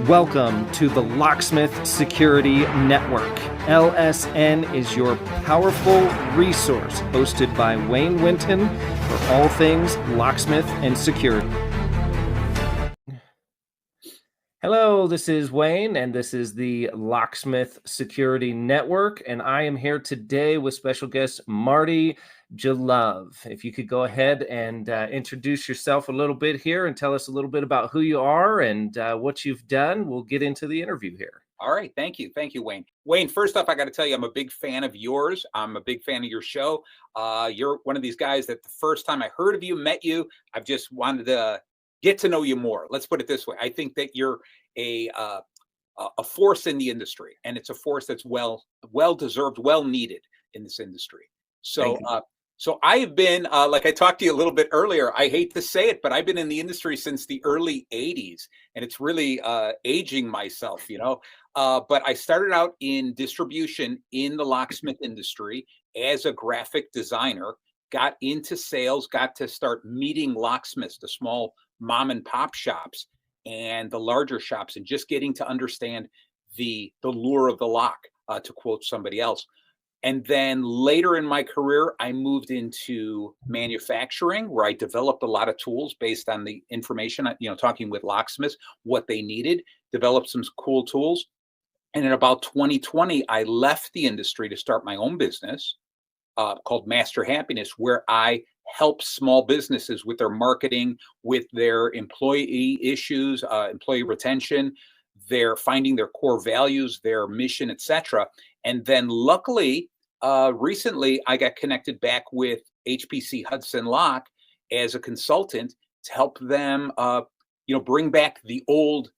Welcome to the Locksmith Security Network. LSN is your powerful resource, hosted by Wayne Winton for all things locksmith and security. Hello, this is Wayne, and this is the Locksmith Security Network, and I am here today with special guest Marty Jalove. If you could go ahead and introduce yourself a little bit here and tell us a little bit about who you are and what you've done, we'll get into the interview here. All right. Thank you. Thank you, Wayne. Wayne, first off, I got to tell you, I'm a big fan of yours. I'm a big fan of your show. You're one of these guys that the first time I heard of you, met you, I've just wanted to get to know you more. Let's put it this way. I think that you're a force in the industry, and it's a force that's well deserved, well needed in this industry. So, so I have been, like I talked to you a little bit earlier, I hate to say it, but I've been in the industry since the early 80s, and it's really aging myself, you know. But I started out in distribution in the locksmith industry as a graphic designer, got into sales, got to start meeting locksmiths, the small mom and pop shops and the larger shops, and just getting to understand the lure of the lock, to quote somebody else. And then later in my career, I moved into manufacturing, where I developed a lot of tools based on the information, you know, talking with locksmiths, what they needed, developed some cool tools. And in about 2020, I left the industry to start my own business called Master Happiness, where I help small businesses with their marketing, with their employee issues, employee retention, their finding their core values, their mission, etc. And then luckily, recently, I got connected back with HPC Hudson Lock as a consultant to help them, bring back the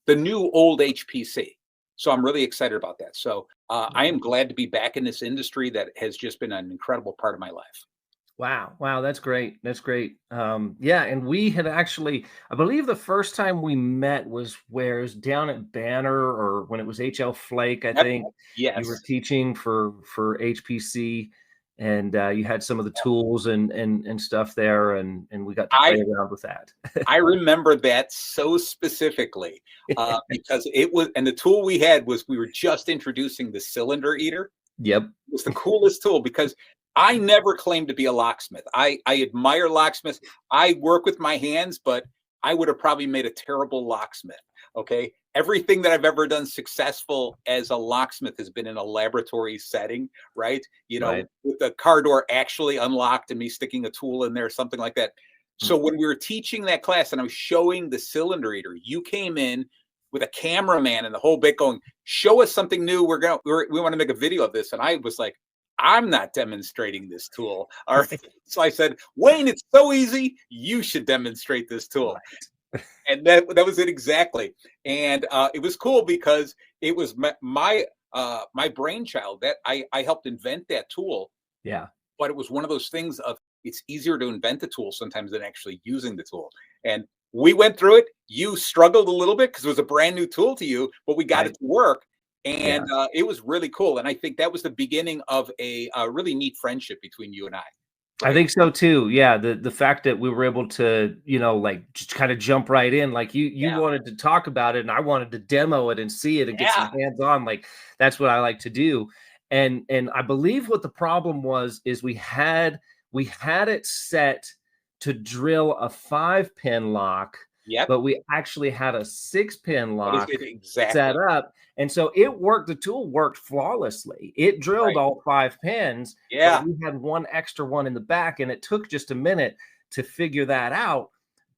new old HPC. So I'm really excited about that. So I am glad to be back in this industry that has just been an incredible part of my life. Wow, that's great. That's great. Yeah, and we had actually, I believe the first time we met was where it was down at Banner, or when it was HL Flake, I think. Yes. You were teaching for HPC, and you had some of the tools and stuff there, and we got to play around with that. I remember that so specifically because it was, and the tool we had was, we were just introducing the cylinder eater. Yep. It was the coolest tool because I never claimed to be a locksmith. I admire locksmiths. I work with my hands, but I would have probably made a terrible locksmith. Okay. Everything that I've ever done successful as a locksmith has been in a laboratory setting, right? You know, right, with the car door actually unlocked and me sticking a tool in there, something like that. So when we were teaching that class and I was showing the cylinder eater, you came in with a cameraman and the whole bit going, show us something new. We want to make a video of this. And I was like, I'm not demonstrating this tool. All right. So I said, Wayne, it's so easy. You should demonstrate this tool. Right. And that was it exactly. And it was cool because it was my brainchild that I helped invent that tool. Yeah. But it was one of those things of, it's easier to invent the tool sometimes than actually using the tool. And we went through it. You struggled a little bit because it was a brand new tool to you, but we got it to work. And it was really cool. And I think that was the beginning of a really neat friendship between you and I. Right? I think so too. Yeah. The fact that we were able to, just kind of jump right in, like you wanted to talk about it and I wanted to demo it and see it and get some hands on. Like, that's what I like to do. And I believe what the problem was is we had it set to drill a 5-pin lock. Yep. But we actually had a 6-pin lock set up. And so it worked. The tool worked flawlessly. It drilled all 5 pins. Yeah. But we had one extra one in the back, and it took just a minute to figure that out.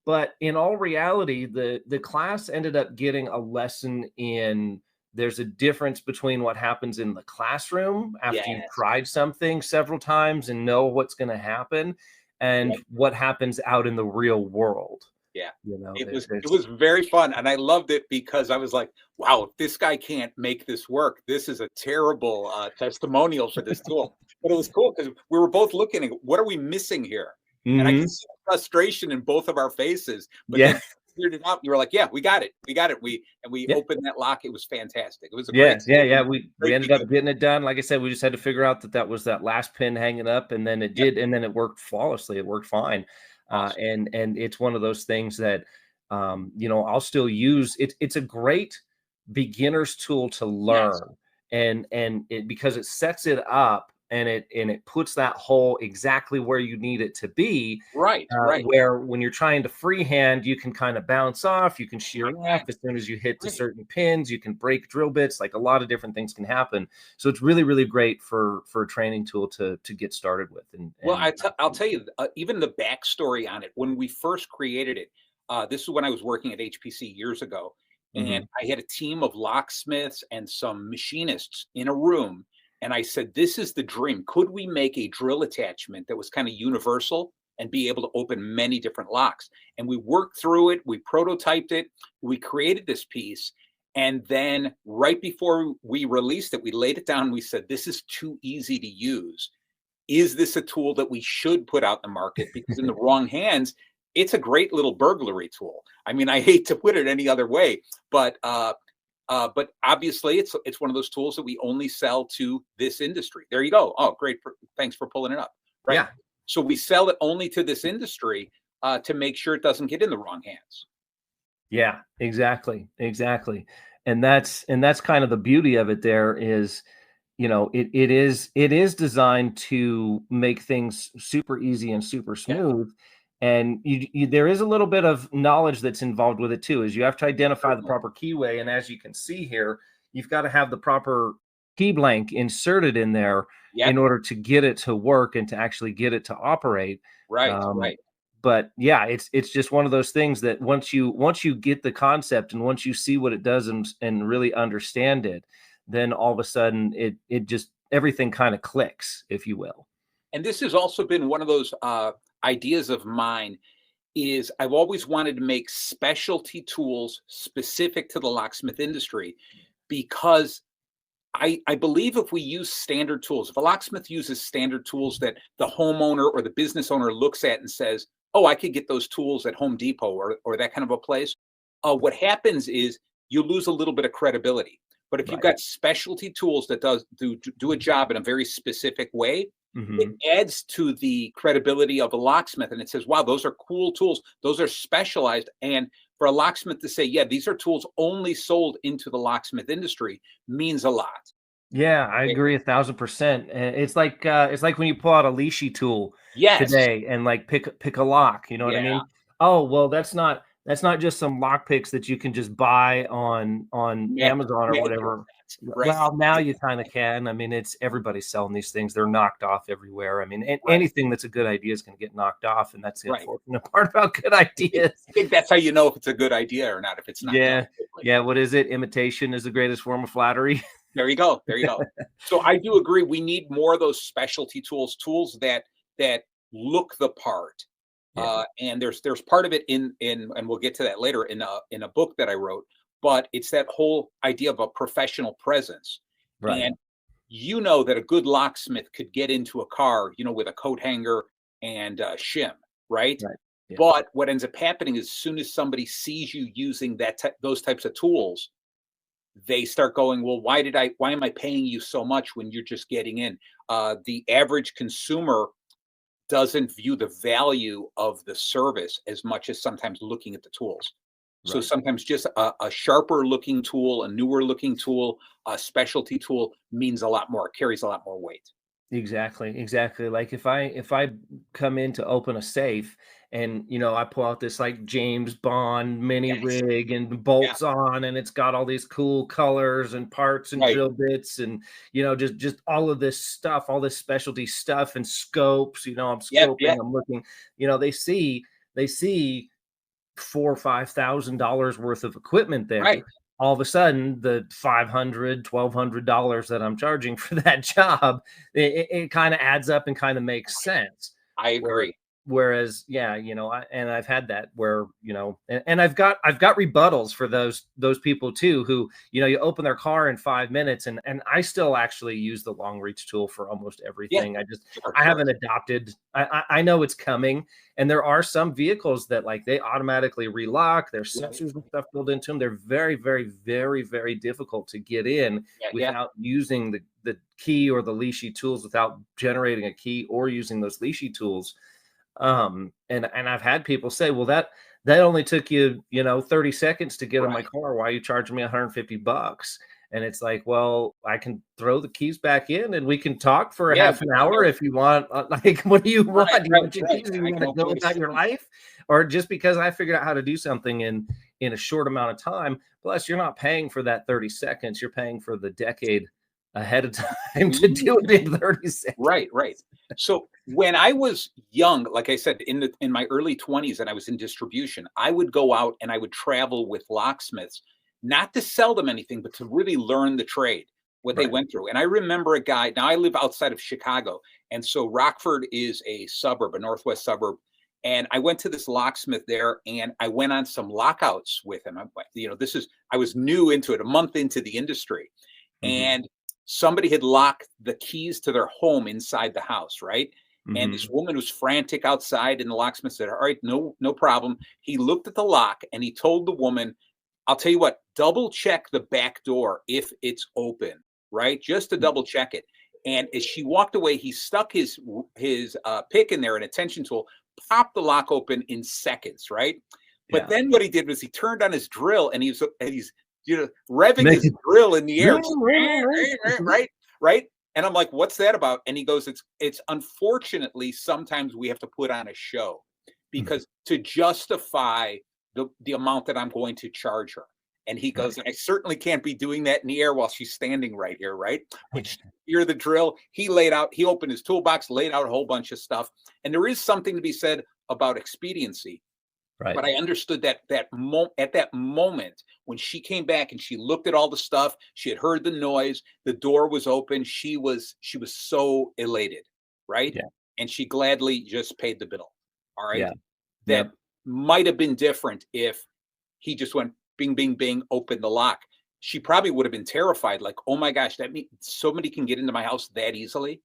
But in all reality, the class ended up getting a lesson in, there's a difference between what happens in the classroom after you've tried something several times and know what's going to happen, and what happens out in the real world. Yeah, it was very fun. And I loved it because I was like, wow, if this guy can't make this work, this is a terrible testimonial for this tool. But it was cool because we were both looking at, what are we missing here? Mm-hmm. And I could see the frustration in both of our faces. But then we figured it out. You were like, yeah, we got it. We opened that lock. It was fantastic. It was a great tool. We ended up getting it done. Like I said, we just had to figure out that was that last pin hanging up, and then it did, and then it worked flawlessly. It worked fine. Awesome. And it's one of those things that, I'll still use. It's a great beginner's tool to learn. Yes. And it, because it sets it up and it puts that hole exactly where you need it to be. Right. Where when you're trying to freehand, you can kind of bounce off, you can shear off as soon as you hit to certain pins, you can break drill bits, like a lot of different things can happen. So it's really, really great for a training tool to get started with. Well, I'll tell you, even the backstory on it, when we first created it, this is when I was working at HPC years ago, and I had a team of locksmiths and some machinists in a room. And I said, this is the dream. Could we make a drill attachment that was kind of universal and be able to open many different locks? And we worked through it. We prototyped it. We created this piece. And then right before we released it, we laid it down. We said, this is too easy to use. Is this a tool that we should put out in the market? Because in the wrong hands, it's a great little burglary tool. I mean, I hate to put it any other way, but obviously it's one of those tools that we only sell to this industry. There you go. Oh, great. Thanks for pulling it up. Right. Yeah. So we sell it only to this industry to make sure it doesn't get in the wrong hands. Yeah, exactly. And that's kind of the beauty of it there is, it is designed to make things super easy and super smooth. And there is a little bit of knowledge that's involved with it too, is you have to identify the proper keyway. And as you can see here, you've got to have the proper key blank inserted in there in order to get it to work and to actually get it to operate. Right. But yeah, it's just one of those things that once you get the concept and once you see what it does and really understand it, then all of a sudden it just everything kind of clicks, if you will. And this has also been one of those ideas of mine, is I've always wanted to make specialty tools specific to the locksmith industry, because I believe if we use standard tools, if a locksmith uses standard tools that the homeowner or the business owner looks at and says, oh, I could get those tools at Home Depot or that kind of a place, what happens is you lose a little bit of credibility. But if you've got specialty tools that do a job in a very specific way, it adds to the credibility of a locksmith. And it says, wow, those are cool tools. Those are specialized. And for a locksmith to say, yeah, these are tools only sold into the locksmith industry means a lot. Yeah, I agree 1,000%. It's like when you pull out a leashy tool today and like pick a lock, you know what I mean? Oh, well, that's not just some lock picks that you can just buy on Amazon or whatever. Right. Well, now you kind of can. I mean, everybody's selling these things. They're knocked off everywhere. I mean, anything that's a good idea is going to get knocked off, and that's the unfortunate part about good ideas. I think that's how you know if it's a good idea or not, if it's not. Yeah. What is it? Imitation is the greatest form of flattery. There you go. So I do agree. We need more of those specialty tools that look the part. And there's part of it in and we'll get to that later in a book that I wrote, but it's that whole idea of a professional presence. Right. And that a good locksmith could get into a car, with a coat hanger and shim, right? Yeah. But what ends up happening is as soon as somebody sees you using those types of tools, they start going, well, why am I paying you so much when you're just getting in? The average consumer doesn't view the value of the service as much as sometimes looking at the tools. Right. So sometimes just a sharper looking tool, a newer looking tool, a specialty tool means a lot more, carries a lot more weight. Exactly. Like if I come in to open a safe and, I pull out this like James Bond mini rig and bolts on, and it's got all these cool colors and parts and drill bits and, just all of this stuff, all this specialty stuff and scopes, I'm scoping, I'm looking, they see $4,000 or $5,000 worth of equipment there. Right. All of a sudden, the $500, $1,200 that I'm charging for that job, it kind of adds up and kind of makes sense. I agree. Whereas, and I've had that where, and I've got rebuttals for those people too, who, you open their car in 5 minutes and I still actually use the long reach tool for almost everything. I haven't adopted, I know it's coming. And there are some vehicles that like they automatically relock, their sensors and stuff built into them. They're very, very, very, very difficult to get in without using the key or the leashy tools, without generating a key or using those leashy tools. And I've had people say, well, that only took you, 30 seconds to get in my Right. car. Why are you charging me $150? And it's like, well, I can throw the keys back in and we can talk for a Yeah, half an hour if you want. Like, what do you want? right, Do you right, want your right. keys? Do you I want can to go open about this. your life? Or just because I figured out how to do something in a short amount of time? Plus, you're not paying for that 30 seconds. You're paying for the decade ahead of time to do it in 30 seconds. Right, right. So when I was young, like I said, in my early 20s and I was in distribution, I would go out and I would travel with locksmiths, not to sell them anything, but to really learn the trade, what they Right. went through. And I remember a guy, now I live outside of Chicago, and so Rockford is a suburb, a northwest suburb. And I went to this locksmith there and I went on some lockouts with him. I was new into it, a month into the industry. Mm-hmm. And somebody had locked the keys to their home inside the house, right? And Mm-hmm. this woman was frantic outside, and the locksmith said, "All right, no problem." He looked at the lock and he told the woman, "I'll tell you what, double check the back door if it's open, right? Just to double check it." And as she walked away, he stuck his pick in there, an attention tool, popped the lock open in seconds, right? But Yeah. then what he did was he turned on his drill and he's revving his drill in the air, just, right, right. And I'm like, "What's that about?" And he goes, "It's unfortunately sometimes we have to put on a show because to justify the amount that I'm going to charge her." And he goes, "I certainly can't be doing that in the air while she's standing right here, right?" Which you're the drill. He opened his toolbox, laid out a whole bunch of stuff. And there is something to be said about expediency. Right. But I understood that at that moment when she came back and she looked at all the stuff, she had heard the noise, the door was open, she was so elated, right? Yeah. And she gladly just paid the bill. All right. Yeah. That Yep. might have been different if he just went bing, bing, bing, open the lock. She probably would have been terrified, like, "Oh my gosh, that means somebody can get into my house that easily."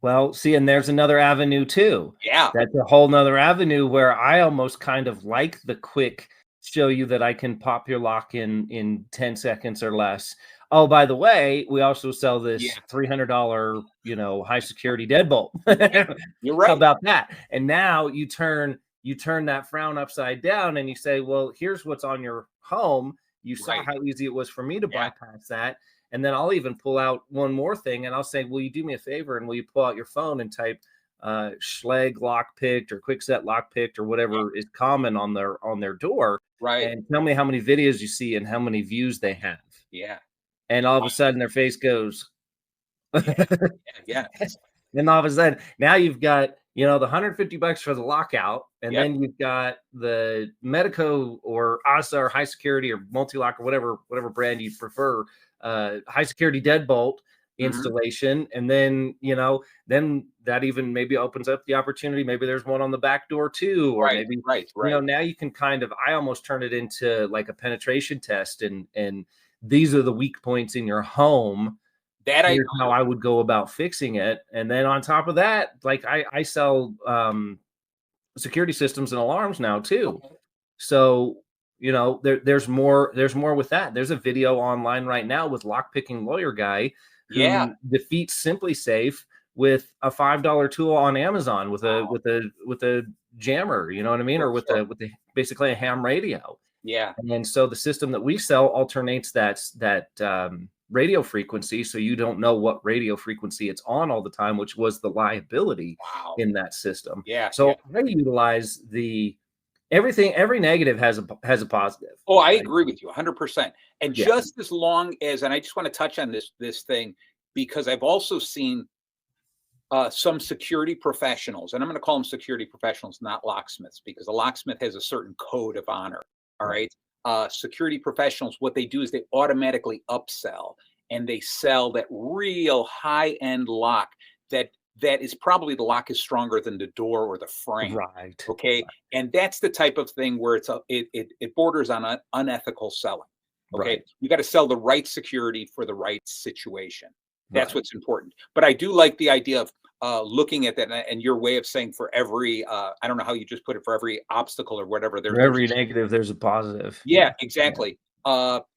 Well, see, and there's another avenue too. Yeah. That's a whole nother avenue where I almost kind of like the quick show you that I can pop your lock in 10 seconds or less. Oh, by the way, we also sell this Yeah. $300, high security deadbolt. You're How right. about that? And now you turn that frown upside down and you say, well, here's what's on your home. You saw Right. how easy it was for me to Yeah. bypass that. And then I'll even pull out one more thing and I'll say, will you do me a favor? And will you pull out your phone and type Schleg lockpicked or Quickset lockpicked or whatever is common on their door, Right. and tell me how many videos you see and how many views they have. Yeah. And all of a sudden their face goes. Yeah. Yeah. Then all of a sudden, now you've got, the $150 for the lockout, and Yep. then you've got the Medico or ASA or high security or multi-lock or whatever brand you prefer, high security deadbolt installation. And then, then that even maybe opens up the opportunity. Maybe there's one on the back door too, or Right. maybe, Right. now you can I almost turn it into like a penetration test, and these are the weak points in your home. That Here's how I would go about fixing it. And then on top of that, like I sell security systems and alarms now too. Okay. So, there's more with that. There's a video online right now with lockpicking lawyer guy who defeats Simply Safe with a $5 tool on Amazon with a jammer, you know what I mean? Or with the basically a ham radio. Yeah. And so the system that we sell alternates that radio frequency, so you don't know what radio frequency it's on all the time, which was the liability in that system. Yeah. So I utilize every negative has a positive. Oh, I agree with you 100%. And Yeah. just as long as, and I just want to touch on this thing, because I've also seen some security professionals, and I'm going to call them security professionals, not locksmiths, because a locksmith has a certain code of honor. All right. Security professionals, what they do is they automatically upsell and they sell that real high-end lock that is probably the lock is stronger than the door or the frame. Right. Okay. And that's the type of thing where it borders on unethical selling. Okay. Right. You got to sell the right security for the right situation. That's Right. what's important. But I do like the idea of looking at that and your way of saying for every, I don't know how you just put it, for every obstacle or whatever. For every negative, there's a positive. Yeah, exactly.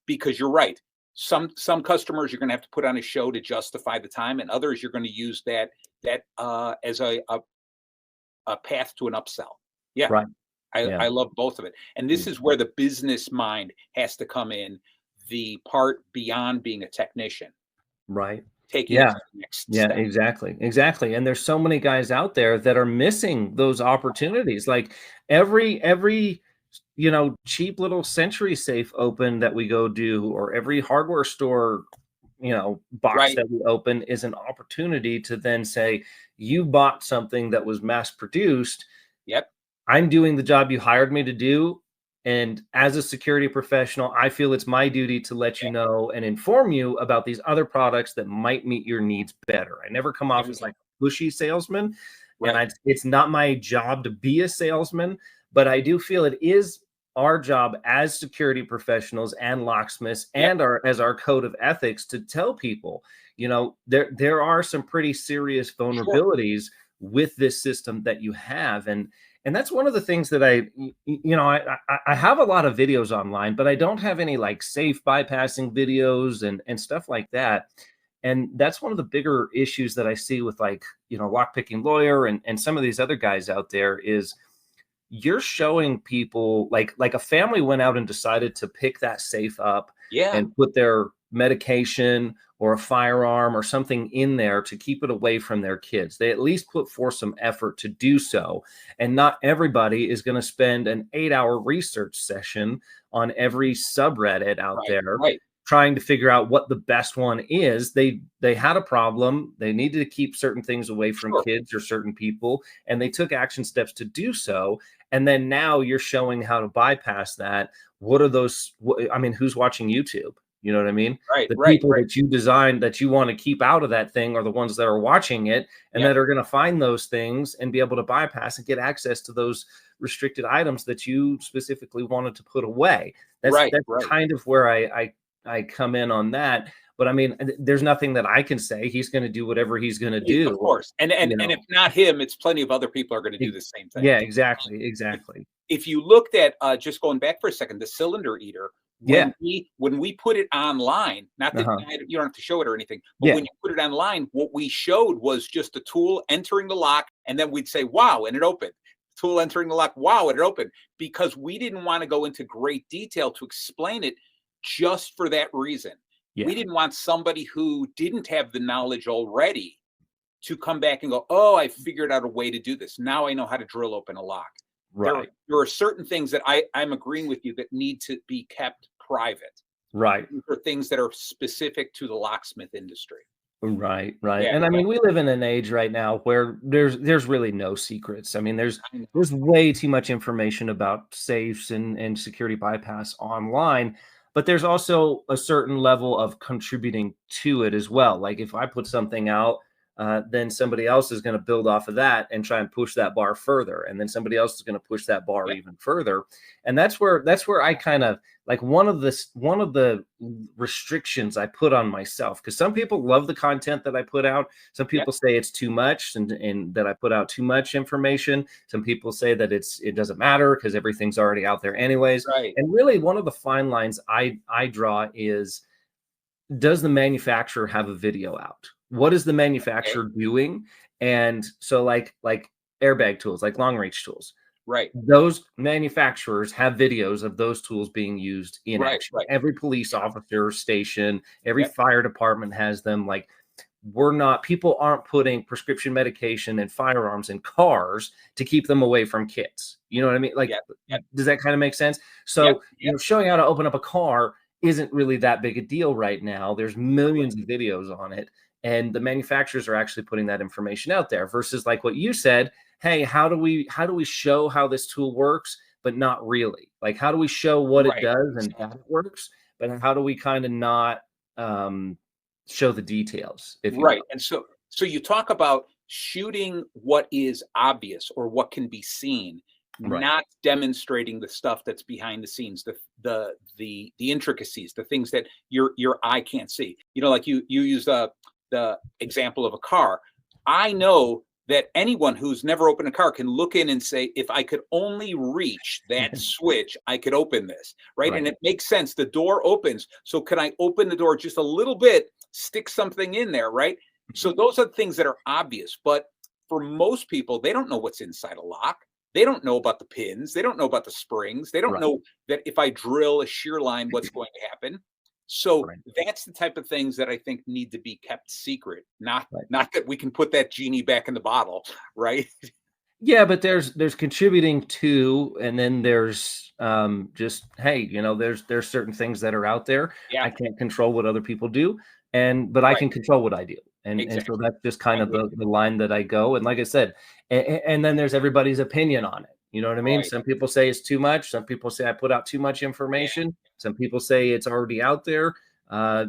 Because you're right. Some customers you're going to have to put on a show to justify the time, and others you're going to use that as a path to an upsell. Yeah. Right. I love both of it. And this is where the business mind has to come in, the part beyond being a technician. Right. Taking it Yeah. to the next Yeah, step. exactly. And there's so many guys out there that are missing those opportunities. Like every cheap little Century safe open that we go do, or every hardware store, box Right. that we open is an opportunity to then say, you bought something that was mass produced. Yep. I'm doing the job you hired me to do. And as a security professional, I feel it's my duty to let you know and inform you about these other products that might meet your needs better. I never come off as like a pushy salesman. Right. And it's not my job to be a salesman, but I do feel it is our job as security professionals and locksmiths and as our code of ethics to tell people, there are some pretty serious vulnerabilities with this system that you have. And that's one of the things that I have a lot of videos online, but I don't have any like safe bypassing videos and stuff like that. And that's one of the bigger issues that I see with like, Lockpicking Lawyer and some of these other guys out there is you're showing people like a family went out and decided to pick that safe up and put their medication or a firearm or something in there to keep it away from their kids. They at least put forth some effort to do so. And not everybody is going to spend an 8-hour research session on every subreddit out there trying to figure out what the best one is. They had a problem. They needed to keep certain things away from kids or certain people, and they took action steps to do so. And then now you're showing how to bypass that. What are those? Who's watching YouTube? You know what I mean? The people that you designed that you want to keep out of that thing are the ones that are watching it and that are going to find those things and be able to bypass and get access to those restricted items that you specifically wanted to put away. That's kind of where I come in on that. But I mean, there's nothing that I can say. He's going to do whatever he's going to do. Of course. And if not him, it's plenty of other people are going to do the same thing. Yeah, exactly. If you looked at just going back for a second, the cylinder eater, when we put it online, not that you don't have to show it or anything, but when you put it online, what we showed was just a tool entering the lock, and then we'd say, wow, and it opened. Tool entering the lock, wow, and it opened. Because we didn't want to go into great detail to explain it just for that reason. We didn't want somebody who didn't have the knowledge already to come back and go, oh, I figured out a way to do this. Now I know how to drill open a lock. Right. There are certain things that I'm agreeing with you that need to be kept private. Right. For things that are specific to the locksmith industry. Right. And I mean, we live in an age right now where there's really no secrets. I mean, there's way too much information about safes and security bypass online. But there's also a certain level of contributing to it as well. Like if I put something out, then somebody else is going to build off of that and try and push that bar further. And then somebody else is going to push that bar even further. And that's where I kind of like one of the restrictions I put on myself, because some people love the content that I put out. Some people say it's too much and that I put out too much information. Some people say that it doesn't matter because everything's already out there anyways. Right. And really one of the fine lines I draw is, does the manufacturer have a video out? What is the manufacturer doing? And so like airbag tools, like long range tools, right? Those manufacturers have videos of those tools being used in action. Every police officer station, every fire department has them. Like people aren't putting prescription medication and firearms in cars to keep them away from kids. You know what I mean? Like, does that kind of make sense? So, showing how to open up a car isn't really that big a deal right now. There's millions of videos on it. And the manufacturers are actually putting that information out there versus like what you said, hey, how do we show how this tool works, but not really? Like, how do we show what it does and how it works, but how do we kind of not show the details? If you will. And so you talk about shooting what is obvious or what can be seen, not demonstrating the stuff that's behind the scenes, the intricacies, the things that your eye can't see. Like you use the example of a car. I know that anyone who's never opened a car can look in and say, if I could only reach that switch, I could open this, right? And it makes sense. The door opens. So can I open the door just a little bit, stick something in there, right? So those are things that are obvious. But for most people, they don't know what's inside a lock. They don't know about the pins. They don't know about the springs. They don't Right. know that if I drill a shear line, what's going to happen. So Right. that's the type of things that I think need to be kept secret. Not Right. that we can put that genie back in the bottle, right? Yeah, but there's contributing to, and then there's just, hey, there's certain things that are out there. I Yeah, can't control what other people do, but I right. can control what I do, and so Exactly. that's just kind I'm of with the line that I go. And like I said, and then there's everybody's opinion on it. You know what I you. mean? Right. Some people say it's too much. Some people say I put out too much Yeah. information. Some people say it's already out there.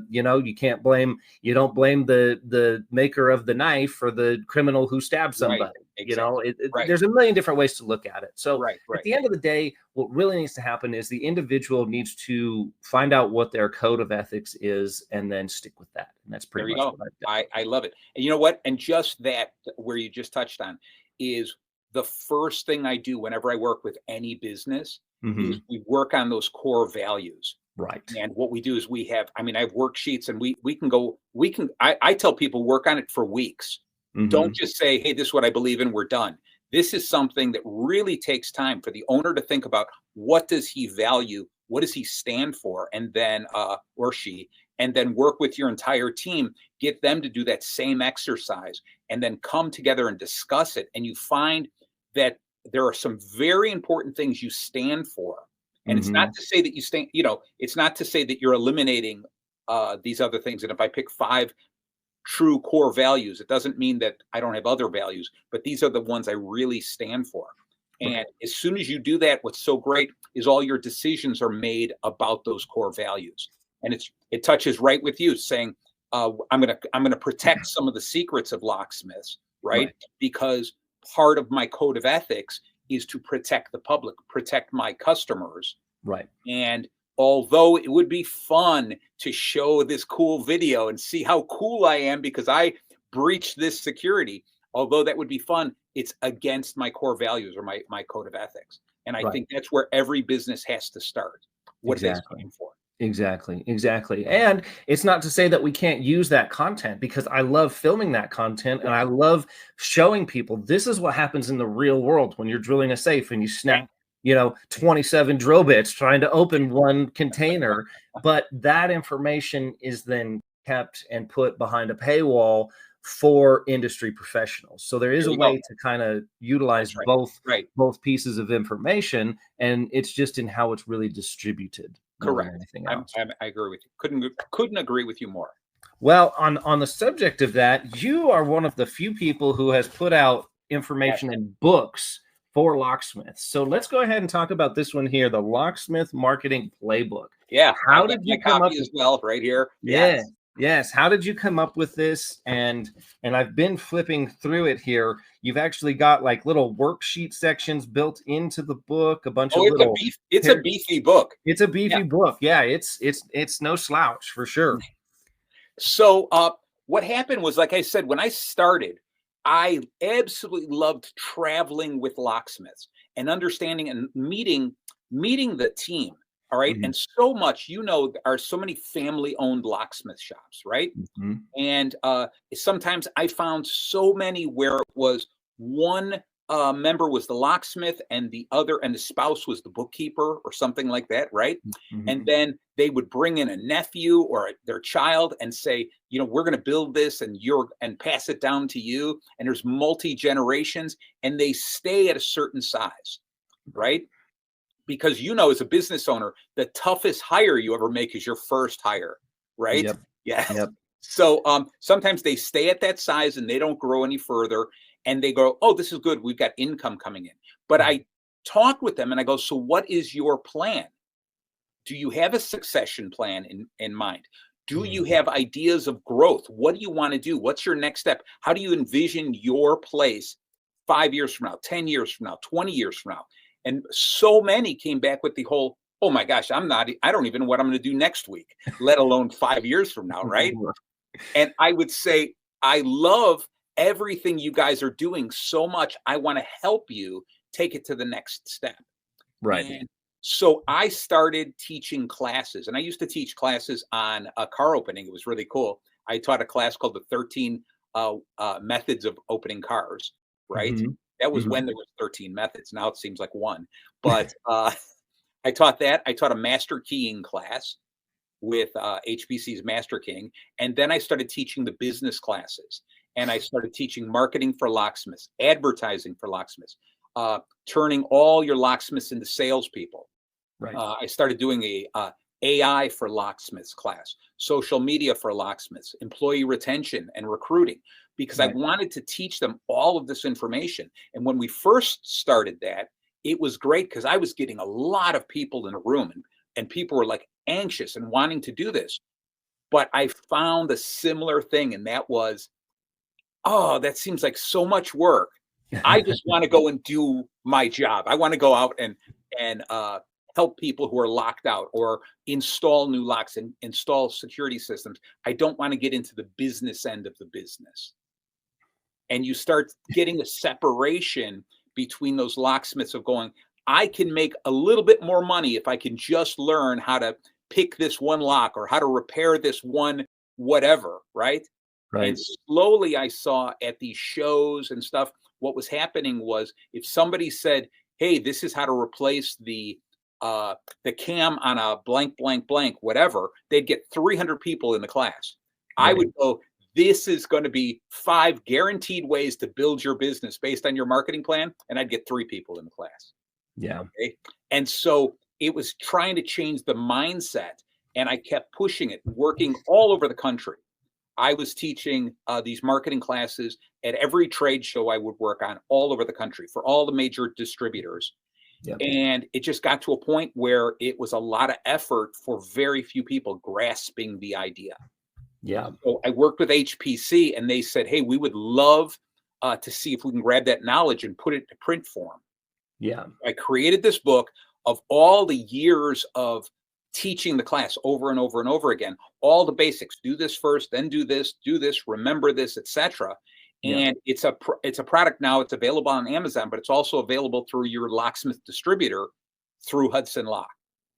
You don't blame the maker of the knife or the criminal who stabbed Right. somebody. Exactly. Right. There's a million different ways to look at it. So Right. at Right. the end of the day, what really needs to happen is the individual needs to find out what their code of ethics is and then stick with that. And that's There pretty you much go. what I've done. I love it. And you know what? And just that, where you just touched on, is the first thing I do whenever I work with any business is Mhm. we work on those core values. Right. And what we do is I have worksheets, and I tell people work on it for weeks. Don't Mhm. just say, hey, this is what I believe in, we're done. This is something that really takes time for the owner to think about. What does he value? What does he stand for? And then, or she, and then work with your entire team, get them to do that same exercise, and then come together and discuss it. And you find that there are some very important things you stand for. And it's not Mhm. to say that it's not to say that you're eliminating these other things. And if I pick 5 true core values, it doesn't mean that I don't have other values, but these are the ones I really stand for. And Right. as soon as you do that, what's so great is all your decisions are made about those core values. And it touches right with you saying, I'm gonna protect some of the secrets of locksmiths, right? Right. Because part of my code of ethics is to protect the public, protect my customers. Right. And although it would be fun to show this cool video and see how cool I am because I breached this security, although that would be fun, it's against my core values or my code of ethics. And I Right. think that's where every business has to start. What do they Exactly. stand for? Exactly. And it's not to say that we can't use that content, because I love filming that content and Yeah. I love showing people this is what happens in the real world when you're drilling a safe and you Yeah. snap, 27 drill bits trying to open one container. But that information is then kept and put behind a paywall for industry professionals. So there is There a you go. way to kind of utilize That's right. both Right. both pieces of information, and it's just in how it's really distributed more than Correct. anything else. I agree with you. Couldn't agree with you more. Well, on the subject of that, you are one of the few people who has put out Yes. information in books for locksmiths. So let's go ahead and talk about this one here, the Locksmith Marketing Playbook. Yeah. How I've got did my you come up copy with as well right here. Yeah, Yes. yes. How did you come up with this? And I've been flipping through it here. You've actually got like little worksheet sections built into the book, a bunch of Oh, little it's a par- beefy book. it's a Yeah. beefy book. Yeah, it's no slouch for sure. So, what happened was, like I said, when I started, I absolutely loved traveling with locksmiths and understanding and meeting the team. All right. Mhm, And so much, there are so many family owned locksmith shops, right? mhm. And sometimes I found so many where it was one member was the locksmith and the spouse was the bookkeeper or something like that, right? And Mhm. then they would bring in a nephew or their child and say, we're going to build this and pass it down to you. And there's multi generations, and they stay at a certain size, Right. right? Because as a business owner, the toughest hire you ever make is your first hire, right? Yep. Yes. Yep. So sometimes they stay at that size and they don't grow any further, and they go, oh, this is good. We've got income coming in. But Mhm. I talk with them and I go, so what is your plan? Do you have a succession plan in mind? Do you Mhm. have ideas of growth? What do you want to do? What's your next step? How do you envision your place 5 years from now, 10 years from now, 20 years from now? And so many came back with the whole, oh my gosh, I don't even know what I'm going to do next week, let alone 5 years from now, right? And I would say, I love everything you guys are doing so much. I want to help you take it to the next step. Right. And so I started teaching classes, and I used to teach classes on a car opening. It was really cool. I taught a class called the 13 methods of opening cars, right? Mhm. That was when there was 13 methods. Now it seems like one. But I taught that. I taught a master keying class with HPC's Master King. And then I started teaching the business classes. And I started teaching marketing for locksmiths, advertising for locksmiths, turning all your locksmiths into salespeople. Right. I started doing a AI for locksmiths class, social media for locksmiths, employee retention and recruiting, because I wanted to teach them all of this information. And when we first started that, it was great because I was getting a lot of people in a room, and people were like anxious and wanting to do this. But I found a similar thing, and that was, oh, that seems like so much work. I just want to go and do my job. I want to go out and help people who are locked out, or install new locks and install security systems. I don't want to get into the business end of the business. And you start getting a separation between those locksmiths of going, I can make a little bit more money if I can just learn how to pick this one lock or how to repair this one whatever, right? Right. And slowly I saw at these shows and stuff, what was happening was, if somebody said, hey, this is how to replace the cam on a blank, blank, blank, whatever, they'd get 300 people in the class. Right. I would go, this is going to be 5 guaranteed ways to build your business based on your marketing plan. And I'd get 3 people in the class. Yeah. Okay? And so it was trying to change the mindset. And I kept pushing it, working all over the country. I was teaching these marketing classes at every trade show I would work on all over the country for all the major distributors. Yep. And it just got to a point where it was a lot of effort for very few people grasping the idea. Yeah. So I worked with HPC, and they said, hey, we would love to see if we can grab that knowledge and put it to print form. Yeah. I created this book of all the years of teaching the class over and over and over again, all the basics, do this first, then do this, remember this, etc. And it's a product now. It's available on Amazon, but it's also available through your locksmith distributor through Hudson Lock.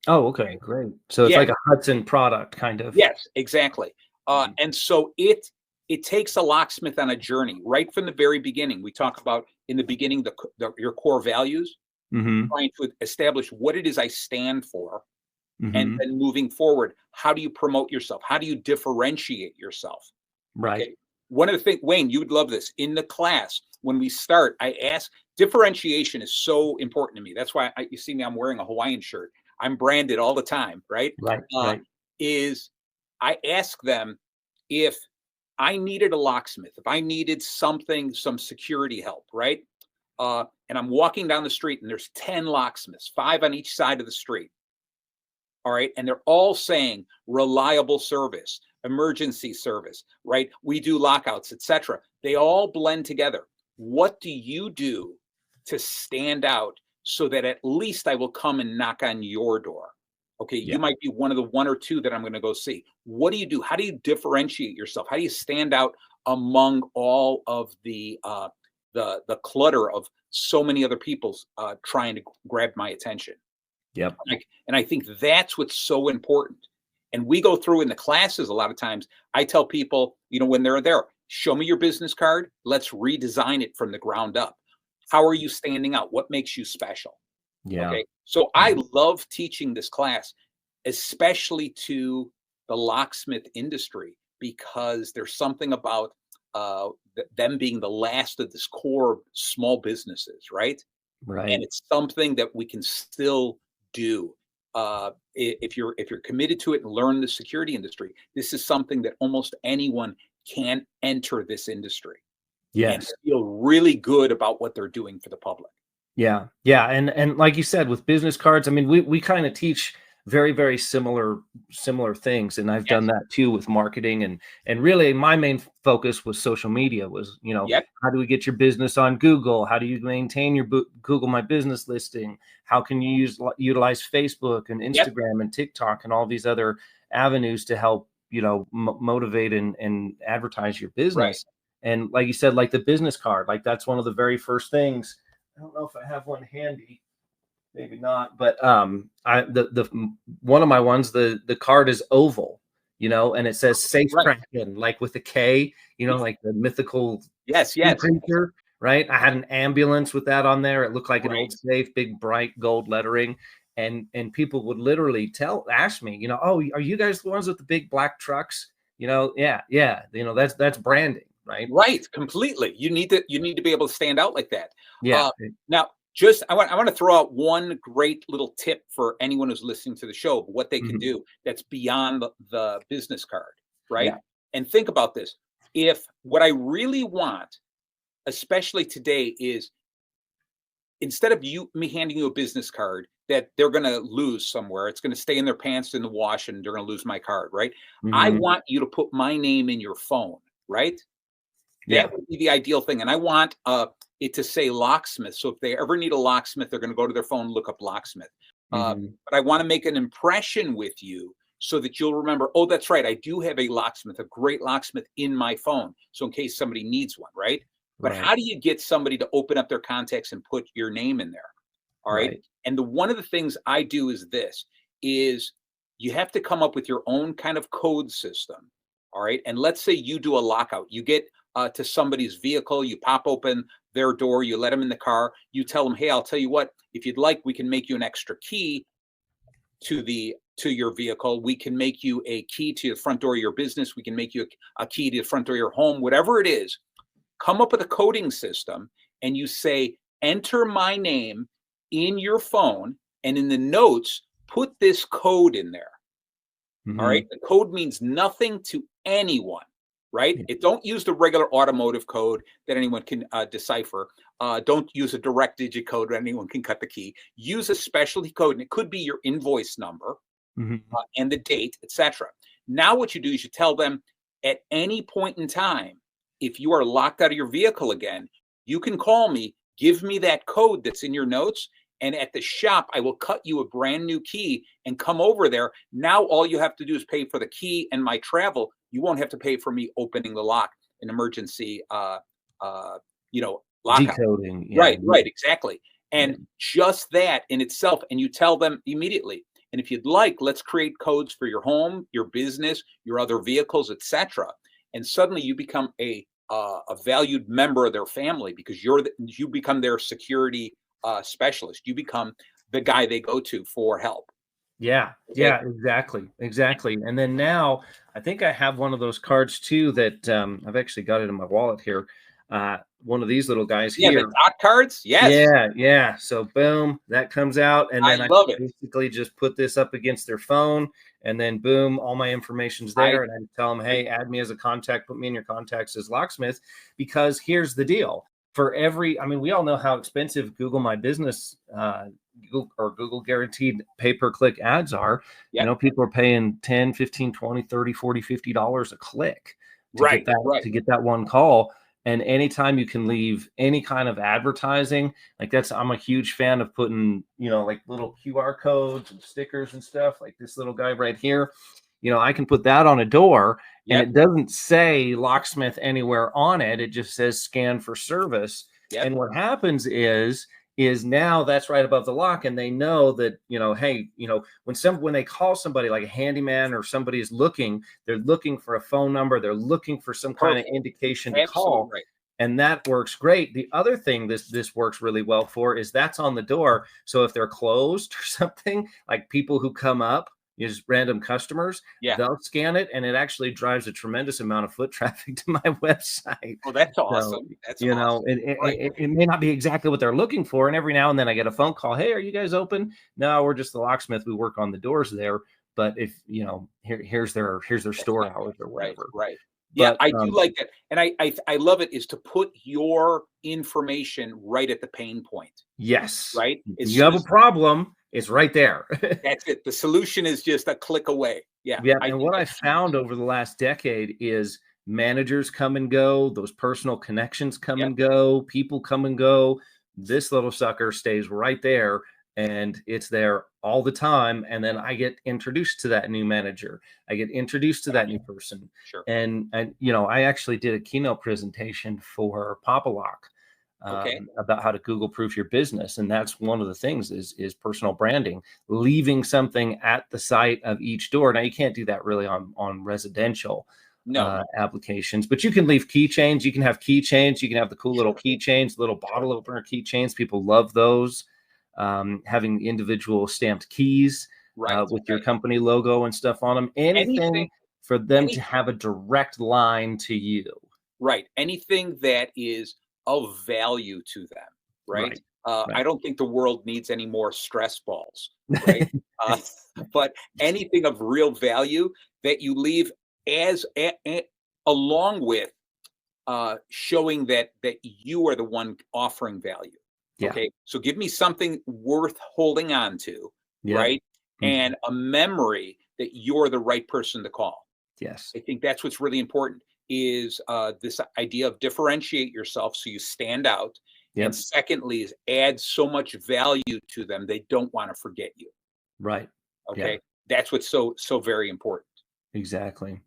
Oh, okay, great. So it's like a Hudson product, kind of. Yes, exactly. And so it takes a locksmith on a journey right from the very beginning. We talk about in the beginning your core values, trying to establish what it is I stand for, and then moving forward, how do you promote yourself? How do you differentiate yourself? Right. Okay. One of the things, Wayne, you would love this. In the class, when we start, I ask, differentiation is so important to me. That's why you see me, I'm wearing a Hawaiian shirt. I'm branded all the time, right? Right. Is I ask them if I needed a locksmith, if I needed some security help, right? And I'm walking down the street and there's 10 locksmiths, 5 on each side of the street. All right. And they're all saying reliable service, emergency service, right? We do lockouts, etc. They all blend together. What do you do to stand out so that at least I will come and knock on your door? Okay. You might be one of the 1 or 2 that I'm going to go see. What do you do? How do you differentiate yourself? How do you stand out among all of the clutter of so many other people trying to grab my attention? Yep. And I think that's what's so important. And we go through in the classes a lot of times. I tell people, when they're there, show me your business card. Let's redesign it from the ground up. How are you standing out? What makes you special? Yeah. Okay. So I love teaching this class, especially to the locksmith industry, because there's something about them being the last of this core small businesses, right? Right. And it's something that we can still do. If you're committed to it and learn the security industry, this is something that almost anyone can enter this industry. Yes. And feel really good about what they're doing for the public. Yeah. Yeah. And like you said, with business cards, I mean, we kind of teach very, very similar things. And I've done that too with marketing. And really my main focus was social media was, how do we get your business on Google? How do you maintain your Google My Business listing? How can you utilize Facebook and Instagram and TikTok and all these other avenues to help, motivate and advertise your business? Right. And like you said, like the business card, like that's one of the very first things. I don't know if I have one handy. Maybe not, but the one of my ones, the card is oval, and it says Safe Kraken, like with a K, like the mythical creature, right? I had an ambulance with that on there. It looked like an Right. old safe, big bright gold lettering. And people would literally ask me, you know, oh, are you guys the ones with the big black trucks? You know, yeah. You know, that's branding, right? Right. Completely. You need to be able to stand out like that. Yeah. Now, I want to throw out one great little tip for anyone who's listening to the show, what they can do that's beyond the business card, right? Yeah. And think about this. If what I really want, especially today, is instead of me handing you a business card that they're going to lose somewhere, it's going to stay in their pants in the wash and they're going to lose my card, right? I want you to put my name in your phone, right? Yeah. That would be the ideal thing. And I want it to say locksmith. So if they ever need a locksmith, they're going to go to their phone, look up locksmith. But I want to make an impression with you so that you'll remember, oh, that's right. I do have a locksmith, a great locksmith in my phone. So in case somebody needs one, right? But how do you get somebody to open up their contacts and put your name in there? All right. And one of the things I do is you have to come up with your own kind of code system. All right. And let's say you do a lockout. You get to somebody's vehicle, you pop open their door, you let them in the car, you tell them, hey, I'll tell you what, if you'd like, we can make you an extra key to your vehicle. We can make you a key to the front door of your business. We can make you a key to the front door of your home, whatever it is. Come up with a coding system and you say, enter my name in your phone, and in the notes, put this code in there. All right. The code means nothing to anyone, right? Don't use the regular automotive code that anyone can decipher. Don't use a direct digit code that anyone can cut the key. Use a specialty code, and it could be your invoice number and the date, etc. Now what you do is you tell them at any point in time, if you are locked out of your vehicle again, you can call me, give me that code that's in your notes, and at the shop, I will cut you a brand new key and come over there. Now all you have to do is pay for the key and my travel. You won't have to pay for me opening the lock, an emergency, lockout. Decoding. Yeah. Right, exactly. And just that in itself, and you tell them immediately. And if you'd like, let's create codes for your home, your business, your other vehicles, etc. And suddenly you become a valued member of their family because you become their security specialist. You become the guy they go to for help. Yeah, exactly. And then now I think I have one of those cards too that I've actually got it in my wallet here. One of these little guys here. Yeah, the dot cards. Yes. Yeah. So boom, that comes out, and then I love it. Basically just put this up against their phone, and then boom, all my information's there, and I tell them, hey, add me as a contact, put me in your contacts as locksmith, because here's the deal. We all know how expensive Google My Business Google guaranteed pay-per-click ads are. You know, people are paying $10, $15, $20, $30, $40, $50 a click to get that one call. And anytime you can leave any kind of advertising, I'm a huge fan of putting, like little QR codes and stickers and stuff, like this little guy right here. I can put that on a door and it doesn't say locksmith anywhere on it. It just says scan for service. And what happens is now that's right above the lock, and they know that, hey, when they call somebody like a handyman or somebody is looking, they're looking for a phone number, they're looking for some kind of indication to call. Right. And that works great. The other thing this works really well for is that's on the door. So if they're closed or something, like people who come up, is random customers, they'll scan it, and it actually drives a tremendous amount of foot traffic to my website. Oh, that's awesome. That's awesome. It may not be exactly what they're looking for, and every now and then I get a phone call, hey, are you guys open? No, we're just the locksmith. We work on the doors there. But if here's their store hours or whatever. Right. Yeah, I do like that. And I love it is to put your information right at the pain point. Yes. Right. If you have a problem, it's right there. That's it. The solution is just a click away. Yeah. And what I found over the last decade is managers come and go. Those personal connections come and go. People come and go. This little sucker stays right there, and it's there all the time. And then I get introduced to that new manager. I get introduced to that new person. Sure. And I actually did a keynote presentation for Pop-A-Lock. About how to Google proof your business. And that's one of the things is personal branding, leaving something at the site of each door. Now you can't do that really on residential, applications, but you can leave keychains. You can have keychains. You can have the cool little keychains, little bottle opener keychains. People love those. Having individual stamped keys with your company logo and stuff on them. Anything for them to have a direct line to you. Right. Anything that is of value to them. Right. I don't think the world needs any more stress balls. Right. But anything of real value that you leave along with showing that you are the one offering value. Yeah. Okay. So give me something worth holding on to. Yeah. Right. And a memory that you're the right person to call. Yes. I think that's what's really important is this idea of differentiate yourself so you stand out. Yep. And secondly is add so much value to them they don't want to forget you. Right. Okay. Yeah. That's what's so very important. Exactly.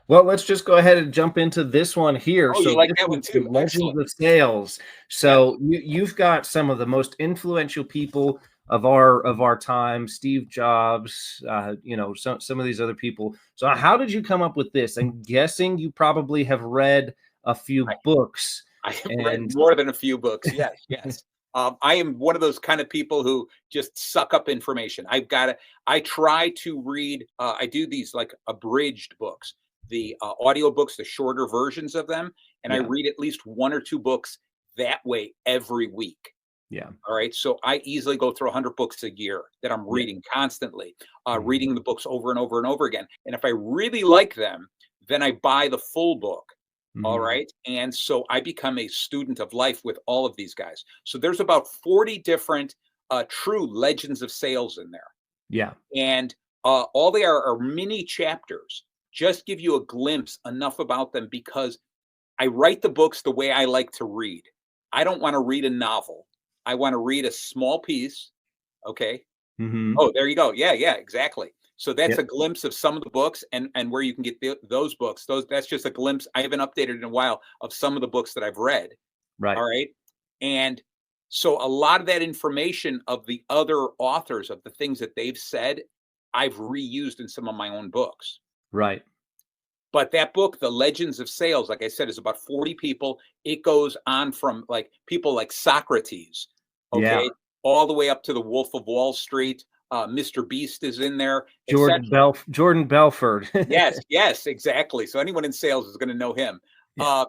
Well, let's just go ahead and jump into this one here. Oh, so you like that one too. Legends of Sales. So you've got some of the most influential people of our time, Steve Jobs, some of these other people. So how did you come up with this? I'm guessing you probably have read a few books. I have read more than a few books. Yes. I am one of those kind of people who just suck up information. I try to read, I do these like abridged books, the audio books, the shorter versions of them. And I read at least one or two books that way every week. Yeah. All right. So I easily go through 100 books a year that I'm reading constantly, reading the books over and over and over again. And if I really like them, then I buy the full book. All right. And so I become a student of life with all of these guys. So there's about 40 different true legends of sales in there. Yeah. And all they are mini chapters, just give you a glimpse enough about them because I write the books the way I like to read. I don't want to read a novel. I want to read a small piece. Okay. Oh, there you go. Yeah, exactly. So that's a glimpse of some of the books and where you can get those books. That's just a glimpse. I haven't updated in a while of some of the books that I've read. Right. All right. And so a lot of that information of the other authors of the things that they've said, I've reused in some of my own books. Right. But that book, The Legends of Sales, like I said, is about 40 people. It goes on from like people like Socrates, okay, all the way up to the Wolf of Wall Street. Mr. Beast is in there. Jordan Belfort. Yes, exactly. So anyone in sales is going to know him. Yeah.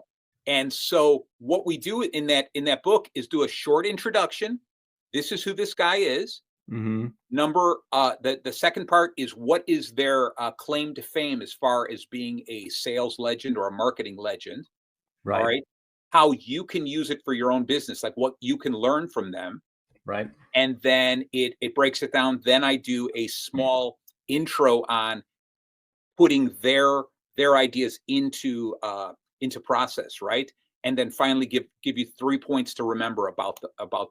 And so what we do in that book is do a short introduction. This is who this guy is. The second part is what is their claim to fame as far as being a sales legend or a marketing legend. Right. All right. How you can use it for your own business, like what you can learn from them. Right. And then it breaks it down. Then I do a small intro on putting their ideas into process, right? And then finally give you 3 points to remember about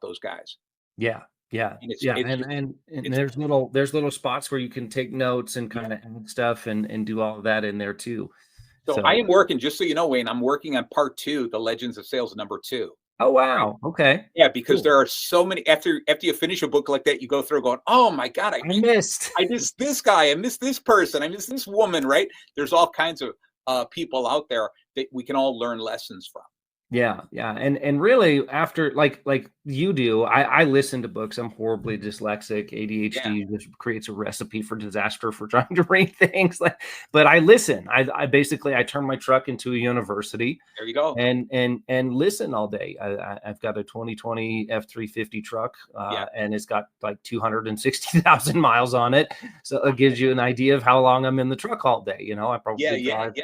those guys. Yeah. And there's little spots where you can take notes and kind of add stuff and do all of that in there too. So I am working, just so you know, Wayne, I'm working on part 2, The Legends of Sales #2. Oh, wow. Okay. Yeah, because there are so many, after you finish a book like that, you go through going, oh my God, I missed this guy. I missed this person. I missed this woman, right? There's all kinds of people out there that we can all learn lessons from. Yeah. And really after like you do, I listen to books. I'm horribly dyslexic, ADHD, which creates a recipe for disaster for trying to read things. But I listen. I basically turn my truck into a university. There you go. And listen all day. I've got a 2020 F350 truck, and it's got like 260,000 miles on it. So it gives you an idea of how long I'm in the truck all day. I probably drive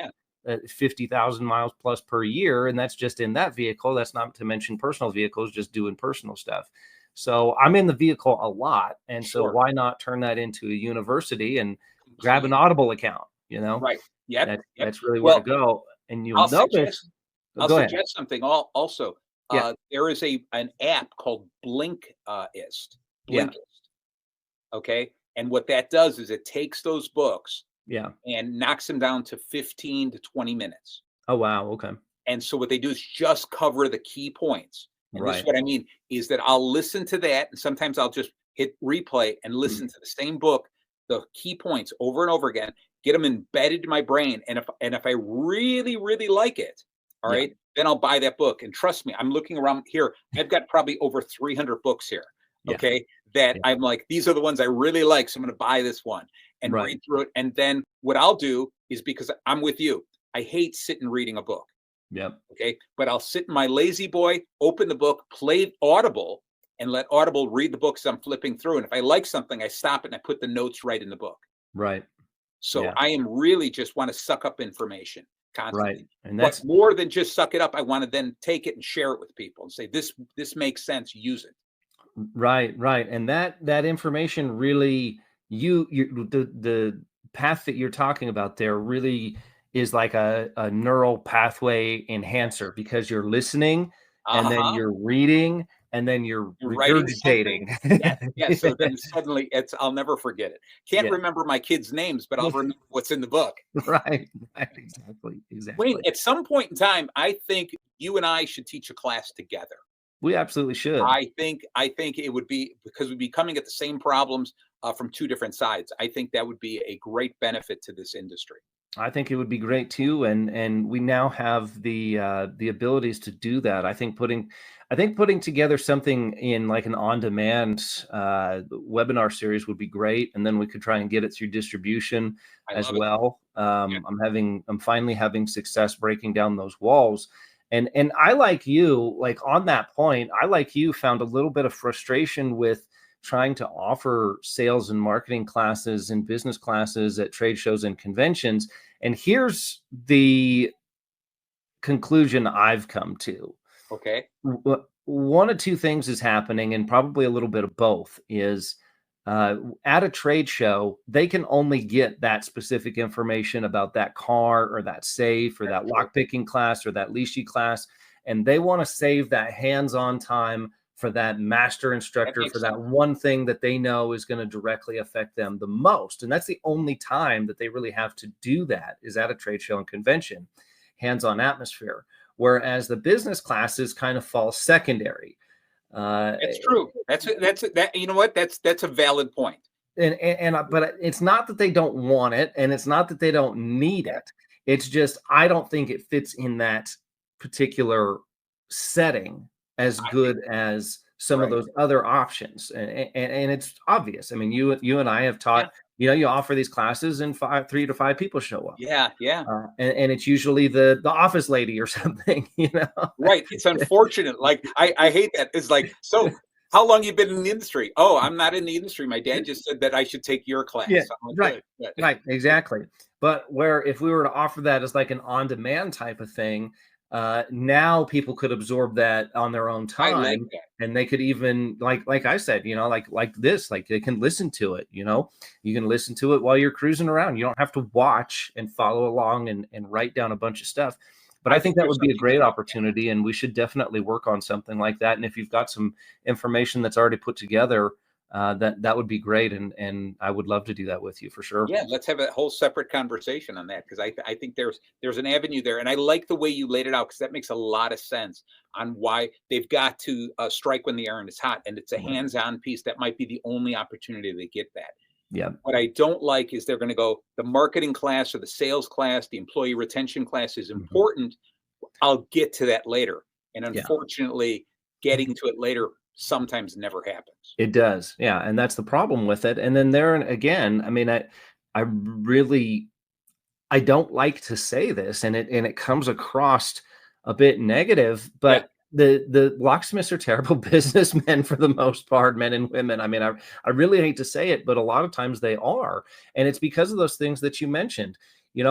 50,000 miles plus per year. And that's just in that vehicle. That's not to mention personal vehicles, just doing personal stuff. So I'm in the vehicle a lot. And so why not turn that into a university and grab an Audible account, Right. Yep. That's really where to go. And you'll notice. I'll suggest something also. There is an app called Blinkist. Okay. And what that does is it takes those books and knocks them down to 15 to 20 minutes. Oh, wow. Okay. And so what they do is just cover the key points. And this is what I mean is that I'll listen to that. And sometimes I'll just hit replay and listen to the same book, the key points over and over again, get them embedded in my brain. And if I really, really like it, all right, then I'll buy that book. And trust me, I'm looking around here. I've got probably over 300 books here. Okay. That I'm like, these are the ones I really like. So I'm going to buy this one and read through it. And then what I'll do is, because I'm with you, I hate sitting reading a book. Okay. But I'll sit in my lazy boy, open the book, play Audible, and let Audible read the book as I'm flipping through. And if I like something, I stop it and I put the notes right in the book. So I am really just want to suck up information constantly. And that's more than just suck it up. I want to then take it and share it with people and say, this makes sense. Use it. Right. And that information really, the path that you're talking about there really is like a neural pathway enhancer, because you're listening and then you're reading and then you're regurgitating. So then suddenly I'll never forget it. Can't remember my kids' names, but I'll remember what's in the book. Right. Exactly. Wayne, at some point in time, I think you and I should teach a class together. We absolutely should. I think it would be, because we'd be coming at the same problems from two different sides. I think that would be a great benefit to this industry. I think it would be great too, and we now have the abilities to do that. I think putting together something in like an on-demand webinar series would be great, and then we could try and get it through distribution as well. I'm finally having success breaking down those walls, and I, like you, like on that point, I, like you, found a little bit of frustration with trying to offer sales and marketing classes and business classes at trade shows and conventions. And here's the conclusion I've come to. Okay. One of two things is happening, and probably a little bit of both, is at a trade show, they can only get that specific information about that car or that safe or that lockpicking class or that leashy class. And they want to save that hands-on time for that master instructor, for that one thing that they know is going to directly affect them the most. And that's the only time that they really have to do that, is at a trade show and convention, hands-on atmosphere. Whereas the business classes kind of fall secondary. That's true. That's you know what? That's a valid point. But it's not that they don't want it, and it's not that they don't need it. It's just, I don't think it fits in that particular setting as good as some of those other options. And it's obvious. I mean, you and I have taught, you offer these classes and 3 to 5 people show up. And it's usually the office lady or something, Right. It's unfortunate. Like, I hate that. It's like, so how long you been in the industry? Oh, I'm not in the industry. My dad just said that I should take your class. Right. Exactly. But where if we were to offer that as like an on-demand type of thing, now people could absorb that on their own time, and they could even, like I said, like this, like they can listen to it. You can listen to it while you're cruising around. You don't have to watch and follow along and write down a bunch of stuff. But I think that would be a great opportunity, and we should definitely work on something like that. And if you've got some information that's already put together, that would be great, and I would love to do that with you for sure. Yeah, let's have a whole separate conversation on that, because I think there's an avenue there, and I like the way you laid it out, because that makes a lot of sense on why they've got to strike when the iron is hot, and it's a hands-on piece that might be the only opportunity they get that. Yeah. What I don't like is they're going to go, the marketing class or the sales class, the employee retention class is important. I'll get to that later, and unfortunately, getting to it later sometimes never happens. It does. Yeah. And that's the problem with it. And then there again, I mean, I don't like to say this, and it comes across a bit negative, but the locksmiths are terrible businessmen for the most part, men and women. I mean, I really hate to say it, but a lot of times they are. And it's because of those things that you mentioned.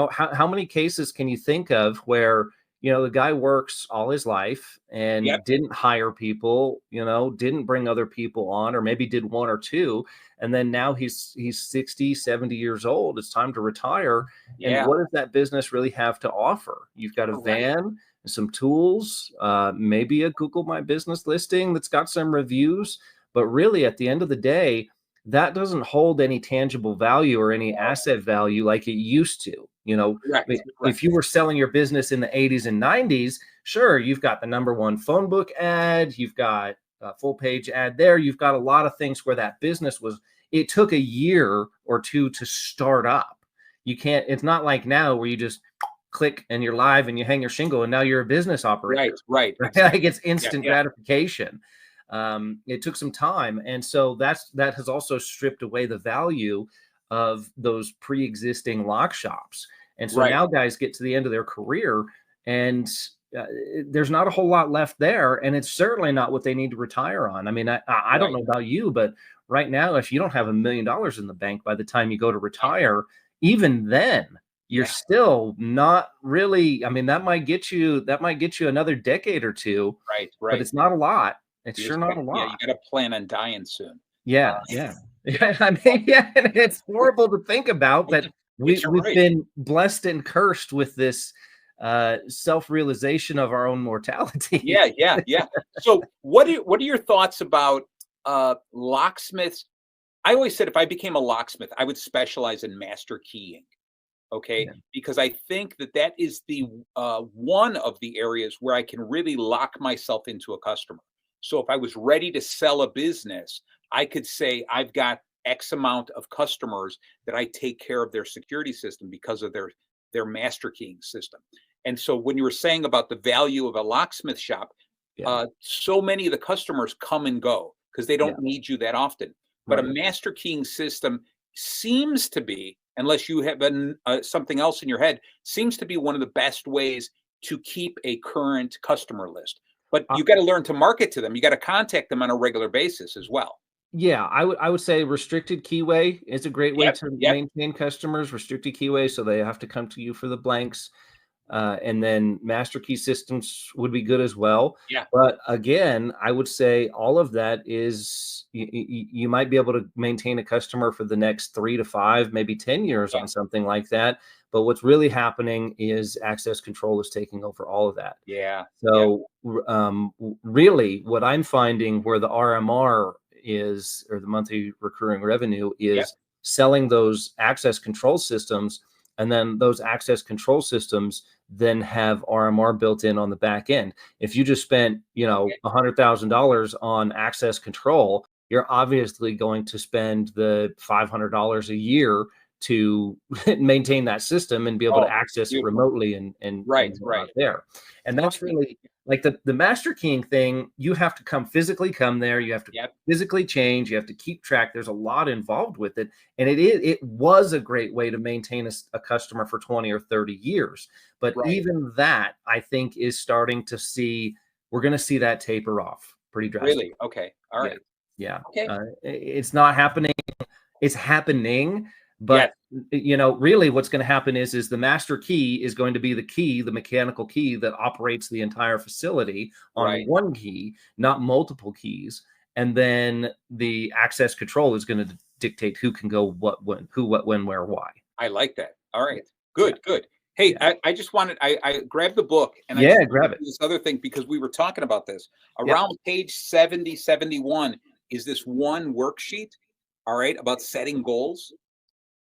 How many cases can you think of where the guy works all his life and didn't hire people, didn't bring other people on, or maybe did 1 or 2. And then now he's 60, 70 years old. It's time to retire. And what does that business really have to offer? You've got a van, some tools, maybe a Google My Business listing that's got some reviews. But really, at the end of the day, that doesn't hold any tangible value or any asset value like it used to. If you were selling your business in the 80s and 90s, sure, you've got the #1 phone book ad, you've got a full page ad there, you've got a lot of things where that business it took a year or 2 to start up. You can't, it's not like now where you just click and you're live and you hang your shingle and now you're a business operator. Right. Like it's instant gratification. It took some time. And so that has also stripped away the value of those pre-existing lock shops. And so now guys get to the end of their career and there's not a whole lot left there. And it's certainly not what they need to retire on. I mean, I don't know about you, but right now, if you don't have $1 million in the bank by the time you go to retire, even then, you're still not really, I mean, that might get you another decade or two. Right. But it's not a lot. It's sure not a lot. Yeah, you got to plan on dying soon. Yeah. I mean, and it's horrible to think about that we've been blessed and cursed with this self-realization of our own mortality. Yeah. So what are your thoughts about locksmiths? I always said if I became a locksmith, I would specialize in master keying. Okay. Because I think that is the one of the areas where I can really lock myself into a customer. So if I was ready to sell a business, I could say I've got X amount of customers that I take care of their security system because of their master keying system. And so when you were saying about the value of a locksmith shop, so many of the customers come and go because they don't need you that often. But a master keying system seems to be, unless you have something else in your head, seems to be one of the best ways to keep a current customer list. But you got to learn to market to them. You got to contact them on a regular basis as well. Yeah, I would say restricted keyway is a great way to maintain customers. Restricted keyway, so they have to come to you for the blanks. And then master key systems would be good as well. Yeah. But again, I would say all of that is you might be able to maintain a customer for the next 3 to 5, maybe 10 years on something like that. But what's really happening is access control is taking over all of that. Yeah. So really what I'm finding where the RMR is, or the monthly recurring revenue is selling those access control systems. And then those access control systems then have RMR built in on the back end. If you just spent, $100,000 on access control, you're obviously going to spend the $500 a year to maintain that system and be able to access it remotely and right there. And that's really like the master keying thing. You have to physically come there. You have to physically change. You have to keep track. There's a lot involved with it. And it was a great way to maintain a customer for 20 or 30 years. But even that, I think, is starting to we're going to see that taper off pretty drastically. Really? Okay. All right. Yeah. Okay. It's not happening. It's happening. But, really what's going to happen is the master key is going to be the mechanical key that operates the entire facility on one key, not multiple keys. And then the access control is going to dictate who can go what, when, who, what, when, where, why. I like that. All right. Good. Hey, I just wanted, I grabbed the book and grab it. This other thing, because we were talking about this around page 70, 71 is this one worksheet. All right. About setting goals.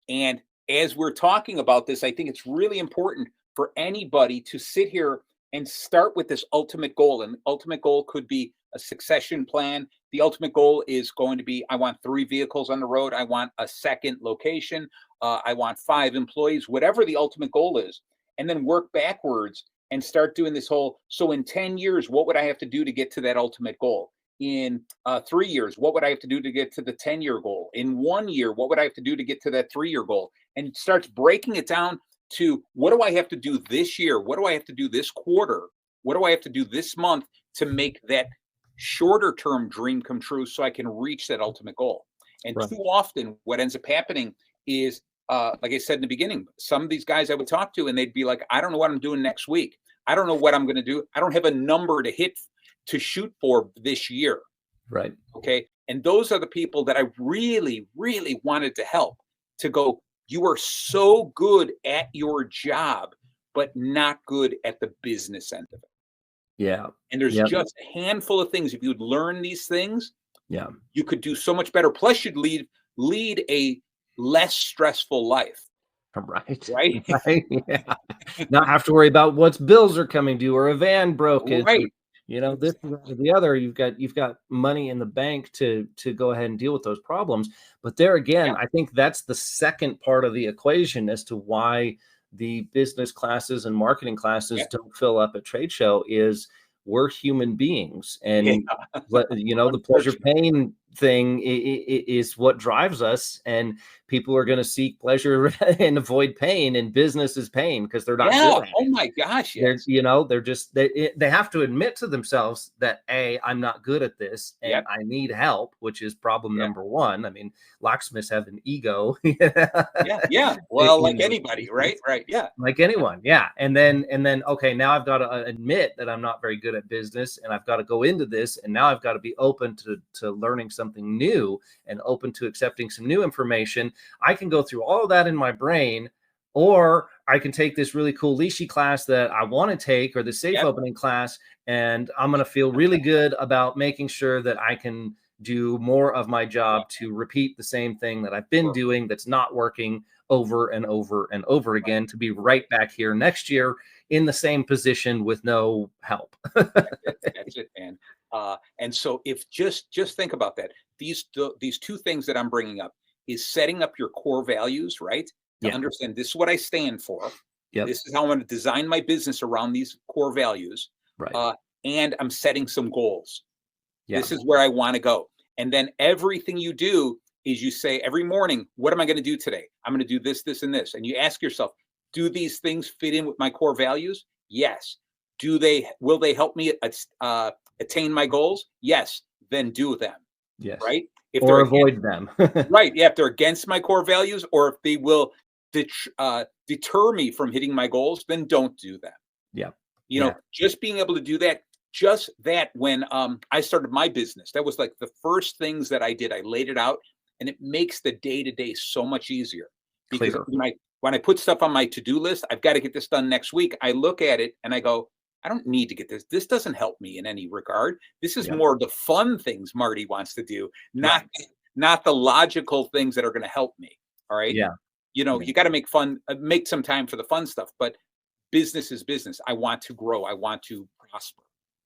And as we're talking about this, I think it's really important for anybody to sit here and start with this ultimate goal. And the ultimate goal could be a succession plan. The ultimate goal is going to be, I want 3 vehicles on the road. I want a second location. I want 5 employees, whatever the ultimate goal is. And then work backwards and start doing this whole, so in 10 years, what would I have to do to get to that ultimate goal? In 3 years, what would I have to do to get to the 10-year goal? In 1 year, what would I have to do to get to that 3-year goal? And it starts breaking it down to, what do I have to do this year? What do I have to do this quarter? What do I have to do this month to make that shorter term dream come true so I can reach that ultimate goal? And too often what ends up happening is, like I said in the beginning, some of these guys I would talk to and they'd be like, I don't know what I'm doing next week. I don't know what I'm going to do. I don't have a number to shoot for this year. Right. Okay. And those are the people that I really, really wanted to help, to go, you are so good at your job, but not good at the business end of it. Yeah. And there's just a handful of things. If you'd learn these things, you could do so much better. Plus you'd lead a less stressful life. Right. Yeah. Not have to worry about what bills are coming due or a van broke. Right. This is the other. You've got money in the bank to go ahead and deal with those problems. But there again, I think that's the second part of the equation as to why the business classes and marketing classes don't fill up at trade show is we're human beings, and the pleasure pain thing is what drives us, and people are going to seek pleasure and avoid pain, and business is pain because they're not good at it. Oh my gosh, yes. They're just they have to admit to themselves that I'm not good at this and I need help, which is problem number one. I mean, locksmiths have an ego. Well, like anybody, right? Yeah, like anyone. And then okay, now I've got to admit that I'm not very good at business, and I've got to go into this, and now I've got to be open to learning something new and open to accepting some new information. I can go through all of that in my brain, or I can take this really cool leashy class that I want to take, or the safe opening class, and I'm going to feel really good about making sure that I can do more of my job to repeat the same thing that I've been doing that's not working over and over and over again, to be right back here next year in the same position with no help. That's it, man. And so if just think about that. These two things that I'm bringing up is setting up your core values, right? To understand this is what I stand for. This is how I'm going to design my business around these core values. Right. And I'm setting some goals. This is where I want to go. And then everything you do is you say every morning, what am I going to do today? I'm going to do this, this, and this. And you ask yourself, do these things fit in with my core values? Yes. Will they help me attain my goals? Yes. Then do them. Yes. Right. Or avoid them. Right. Yeah. If they're against my core values, or if they will deter me from hitting my goals, then don't do them. Yeah. Just being able to do that. Just that when I started my business, that was like the first things that I did. I laid it out, and it makes the day-to-day so much easier. Because when I put stuff on my to-do list, I've got to get this done next week. I look at it and I go, I don't need to get this. This doesn't help me in any regard. This is more the fun things Marty wants to do, not the logical things that are going to help me. All right. Yeah. You got to make some time for the fun stuff, but business is business. I want to grow. I want to prosper.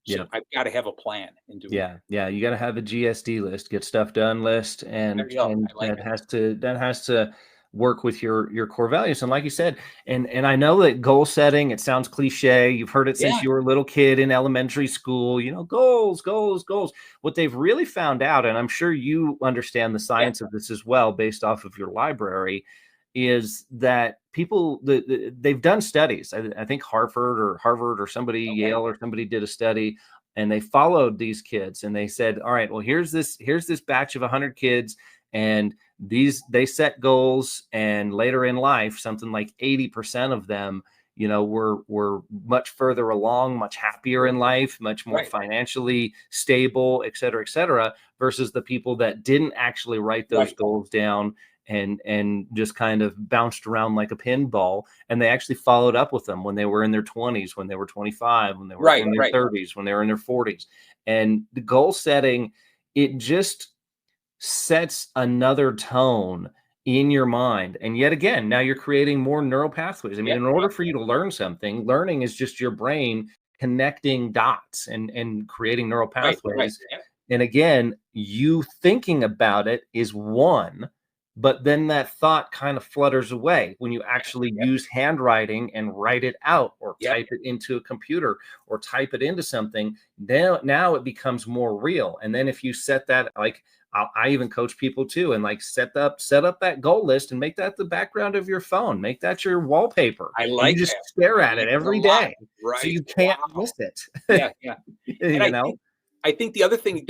So I've got to have a plan and do it. Yeah. You got to have a GSD list, get stuff done list, and that has to work with your core values. And like you said, and I know that goal setting, it sounds cliche. You've heard it since you were a little kid in elementary school, goals. What they've really found out, and I'm sure you understand the science of this as well, based off of your library, is that people, they've done studies. I think Harvard or somebody, Yale or somebody did a study, and they followed these kids, and they said, all right, well, here's this batch of 100 kids, and they set goals, and later in life, something like 80% of them, were much further along, much happier in life, much more financially stable, et cetera, versus the people that didn't actually write those goals down and just kind of bounced around like a pinball. And they actually followed up with them when they were in their 20s, when they were 25, when they were in their 30s, when they were in their 40s. And the goal setting, it just sets another tone in your mind. And yet again, now you're creating more neural pathways. I mean, in order for you to learn something, learning is just your brain connecting dots and creating neural pathways. And again, you thinking about it is one, but then that thought kind of flutters away when you actually use handwriting and write it out, or type it into a computer, or type it into something. Now it becomes more real. And then if you set that, like I even coach people too, and like set up that goal list and make that the background of your phone. Make that your wallpaper. I like you just stare at it every day, so you can't miss it. And I think the other thing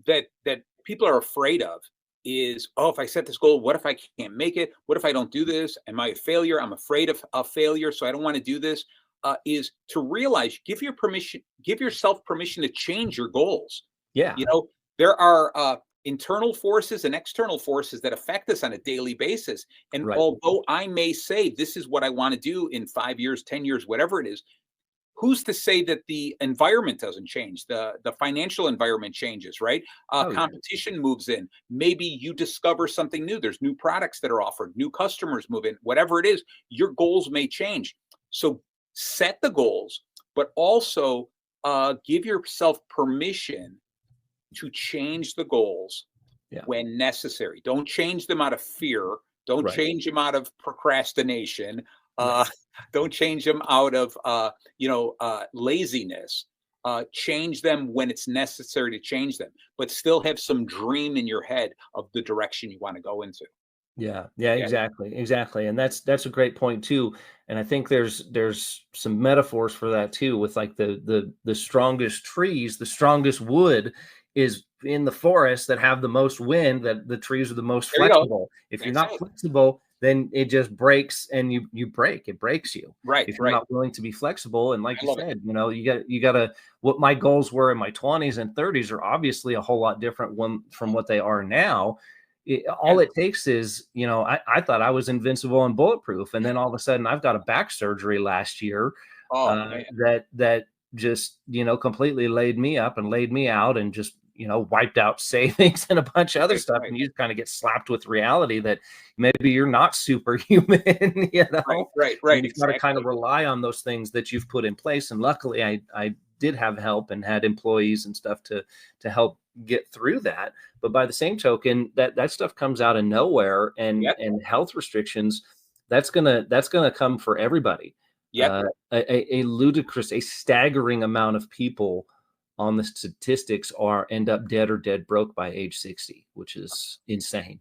that people are afraid of is, if I set this goal, what if I can't make it? What if I don't do this? Am I a failure? I'm afraid of failure, so I don't want to do this. Is to realize, give yourself permission to change your goals. There are internal forces and external forces that affect us on a daily basis. And although I may say this is what I want to do in 5 years, 10 years, whatever it is, who's to say that the environment doesn't change? The financial environment changes, right? Competition moves in. Maybe you discover something new. There's new products that are offered, new customers move in, whatever it is, your goals may change. So set the goals, but also give yourself permission to change the goals when necessary. Don't change them out of fear. Don't change them out of procrastination. Don't change them out of laziness. Change them when it's necessary to change them, but still have some dream in your head of the direction you want to go into. Yeah, exactly. And that's a great point too. And I think there's some metaphors for that too, with like the strongest trees, the strongest wood is in the forest that have the most wind, that the trees are the most flexible. If you're not flexible, then it just breaks and you break. It breaks you. Right. If you're not willing to be flexible. And like you said, you gotta what my goals were in my 20s and 30s are obviously a whole lot different from what they are now. All it takes is, I thought I was invincible and bulletproof. And then all of a sudden I've got a back surgery last year that just, completely laid me up and laid me out and just, wiped out savings and a bunch of other stuff. And you just kind of get slapped with reality that maybe you're not superhuman, Right. You've got to kind of rely on those things that you've put in place. And luckily I did have help and had employees and stuff to help get through that. But by the same token, that stuff comes out of nowhere, and health restrictions, that's gonna come for everybody. A ludicrous, a staggering amount of people on the statistics end up dead or dead broke by age 60, which is insane,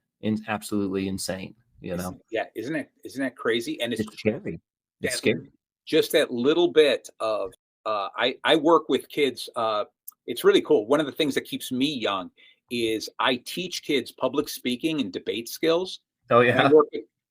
absolutely insane. Isn't that crazy? And it's scary. It's scary. Just that little bit of I work with kids. It's really cool. One of the things that keeps me young is I teach kids public speaking and debate skills. Oh yeah.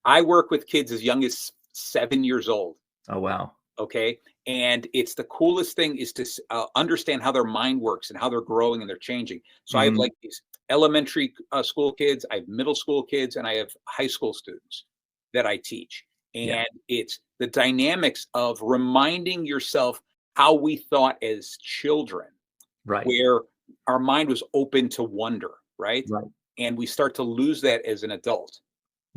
I work with kids as young as 7 years old. Oh wow. Okay. And it's the coolest thing is to understand how their mind works and how they're growing and they're changing. So I have like these elementary school kids, I have middle school kids, and I have high school students that I teach. And it's the dynamics of reminding yourself how we thought as children, where our mind was open to wonder, right? And we start to lose that as an adult.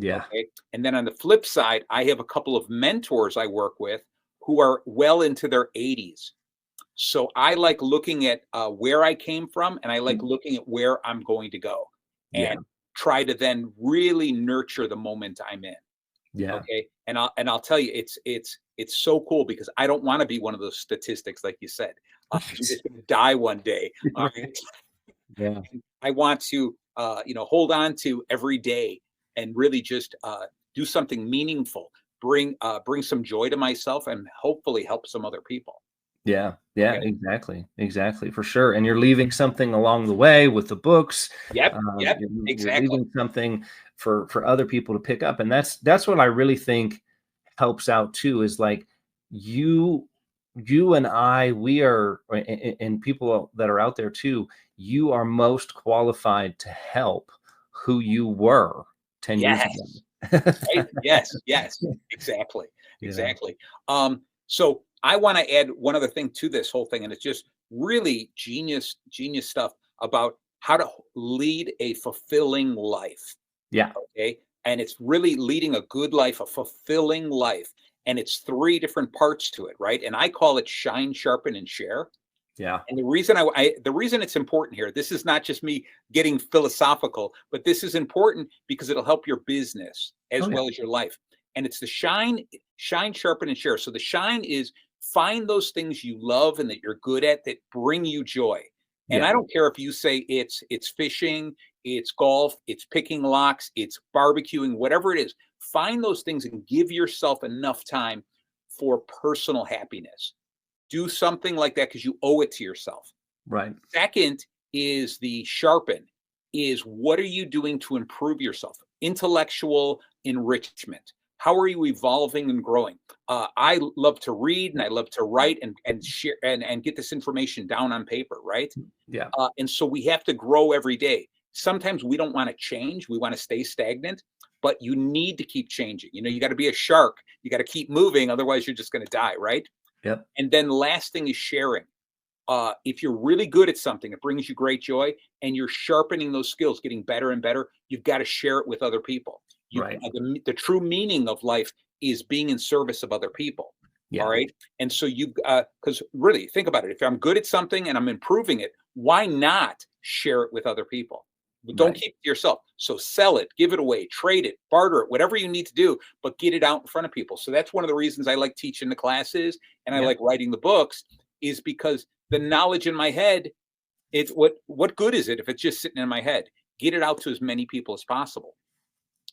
Okay? And then on the flip side, I have a couple of mentors I work with who are well into their 80s. So I like looking at where I came from, and I like looking at where I'm going to go, and try to then really nurture the moment I'm in. Okay. And I'll tell you, it's so cool because I don't want to be one of those statistics, like you said. I'm just going to die one day. All right. I want to, hold on to every day and really just do something meaningful, bring some joy to myself, and hopefully help some other people. Exactly, for sure. And you're leaving something along the way with the books. Exactly. You're leaving something for other people to pick up, and that's what I really think helps out too. Is like you and I, we are, and people that are out there too. You are most qualified to help who you were 10 years ago. Right? Yes, exactly. So I want to add one other thing to this whole thing, and it's just really genius stuff about how to lead a fulfilling life. Okay. And it's really leading a good life, a fulfilling life. And it's 3 different parts to it, right? And I call it shine, sharpen, and share. And the reason the reason it's important here, this is not just me getting philosophical, but this is important because it'll help your business as well as your life. And it's the shine, sharpen, and share. So the shine is find those things you love and that you're good at that bring you joy. And I don't care if you say it's fishing, it's golf, it's picking locks, it's barbecuing, whatever it is. Find those things and give yourself enough time for personal happiness. Do something like that because you owe it to yourself. Second is the sharpen, is what are you doing to improve yourself? Intellectual enrichment. How are you evolving and growing? I love to read and I love to write and share and get this information down on paper, right? And so we have to grow every day. Sometimes we don't want to change. We want to stay stagnant, but you need to keep changing. You got to be a shark. You got to keep moving. Otherwise, you're just going to die, right? And then the last thing is sharing. If you're really good at something, it brings you great joy, and you're sharpening those skills, getting better and better, you've got to share it with other people. The true meaning of life is being in service of other people. All right. And so because really think about it. If I'm good at something and I'm improving it, why not share it with other people? Don't keep it to yourself. So sell it, give it away, trade it, barter it, whatever you need to do, but get it out in front of people. So that's one of the reasons I like teaching the classes and I like writing the books, is because the knowledge in my head, it's what good is it if it's just sitting in my head? Get it out to as many people as possible.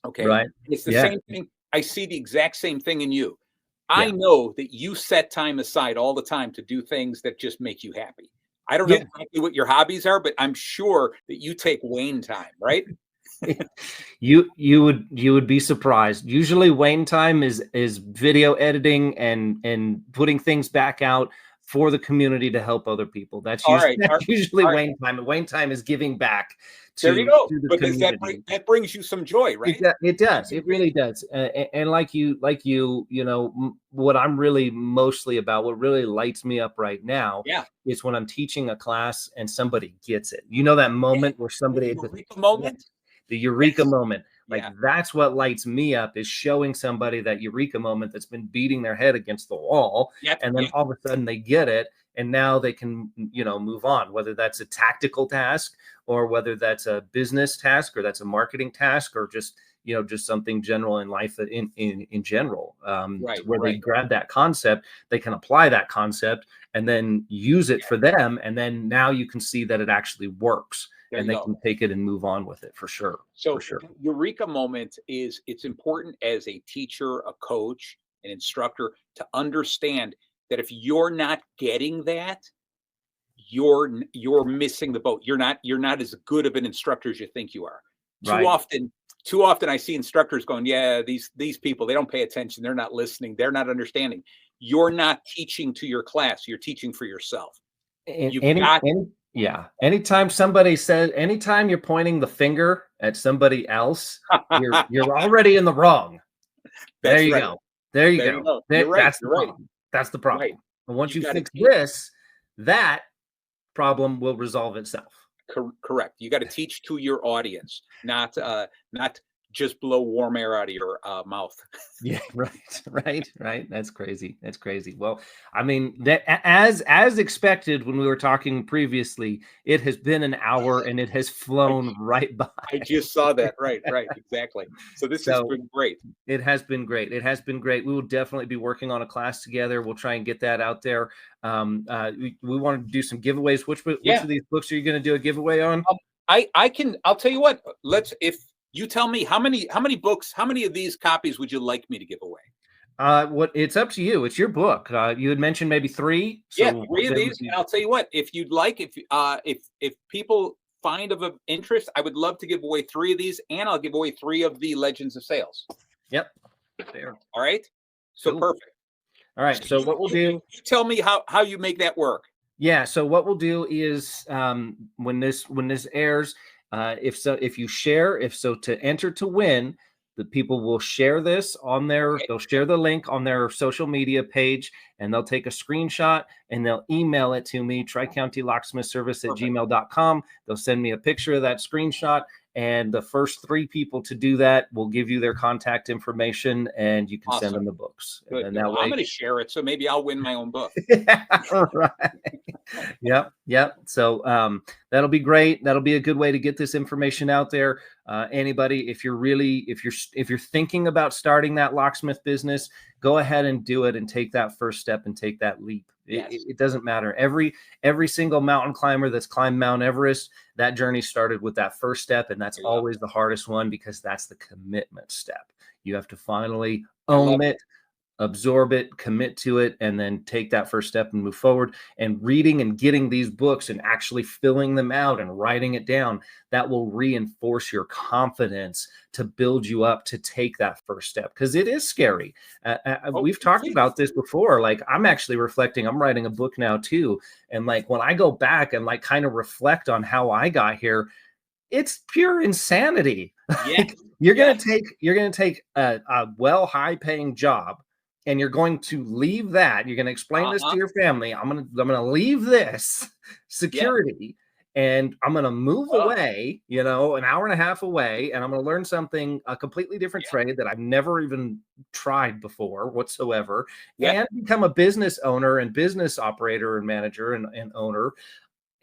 Okay. Right. It's the same thing. I see the exact same thing in you. I know that you set time aside all the time to do things that just make you happy. I don't know exactly what your hobbies are, but I'm sure that you take Wayne time, right? You would be surprised. Usually Wayne time is video editing and putting things back out for the community to help other people. That's usually Wayne time. And Wayne time is giving back to, there you go. to the but community. that brings you some joy, right? It does. It really does. And like you, what I'm really mostly about, what really lights me up right now is when I'm teaching a class and somebody gets it. You know, that moment where somebody, the eureka moment. Like that's what lights me up, is showing somebody that eureka moment that's been beating their head against the wall. And then all of a sudden they get it. And now they can, move on, whether that's a tactical task or whether that's a business task or that's a marketing task or just something general in life in general, where they grab that concept, they can apply that concept and then use it for them. And then now you can see that it actually works. They can take it and move on with it for sure. So eureka moment it's important as a teacher, a coach, an instructor to understand that if you're not getting that, you're missing the boat. You're not as good of an instructor as you think you are. Too often I see instructors going, these people, they don't pay attention. They're not listening. They're not understanding. You're not teaching to your class. You're teaching for yourself. Anytime you're pointing the finger at somebody else, you're already in the wrong. There you go. That's the problem. And once you fix this, that problem will resolve itself. Correct. You got to teach to your audience, not just blow warm air out of your mouth. Right. That's crazy. Well, I mean, as expected when we were talking previously, it has been an hour and it has flown right by. I just saw that. Right. Exactly. So this has been great. It has been great. We will definitely be working on a class together. We'll try and get that out there. We want to do some giveaways. Which of these books are you going to do a giveaway on? I'll tell you what, if you tell me how many books, how many of these copies would you like me to give away? It's up to you. It's your book. You had mentioned maybe 3. So 3 of these. And I'll tell you what, if you'd like, if people find of interest, I would love to give away 3 of these, and I'll give away 3 of the Legends of Sales. Yep. Fair. All right. So cool. Perfect. All right. So what we'll do, you tell me how you make that work. Yeah. So what we'll do is when this airs, if you share, to enter to win, the people will share this on they'll share the link on their social media page, and they'll take a screenshot and they'll email it to me, tricountylocksmithservice@gmail.com. They'll send me a picture of that screenshot, and the first 3 people to do that will give you their contact information, and you can send them the books. Good. And that way, I'm going to share it, so maybe I'll win my own book. Right. Yep. So that'll be great. That'll be a good way to get this information out there. Anybody, if you're thinking about starting that locksmith business, go ahead and do it and take that first step and take that leap. It doesn't matter. Every single mountain climber that's climbed Mount Everest, that journey started with that first step. And that's always the hardest one, because that's the commitment step. You have to finally own it, absorb it, commit to it, and then take that first step and move forward. And reading and getting these books and actually filling them out and writing it down, that will reinforce your confidence to build you up to take that first step, because it is scary. We've talked about this before. Like, I'm actually reflecting, I'm writing a book now too. And like, when I go back and like kind of reflect on how I got here, it's pure insanity. You're going to take a high paying job, and you're going to leave that. You're going to explain this to your family. I'm going to leave this security and I'm going to move away, an hour and a half away, and I'm going to learn something, a completely different trade that I've never even tried before whatsoever, and become a business owner and business operator and manager and owner,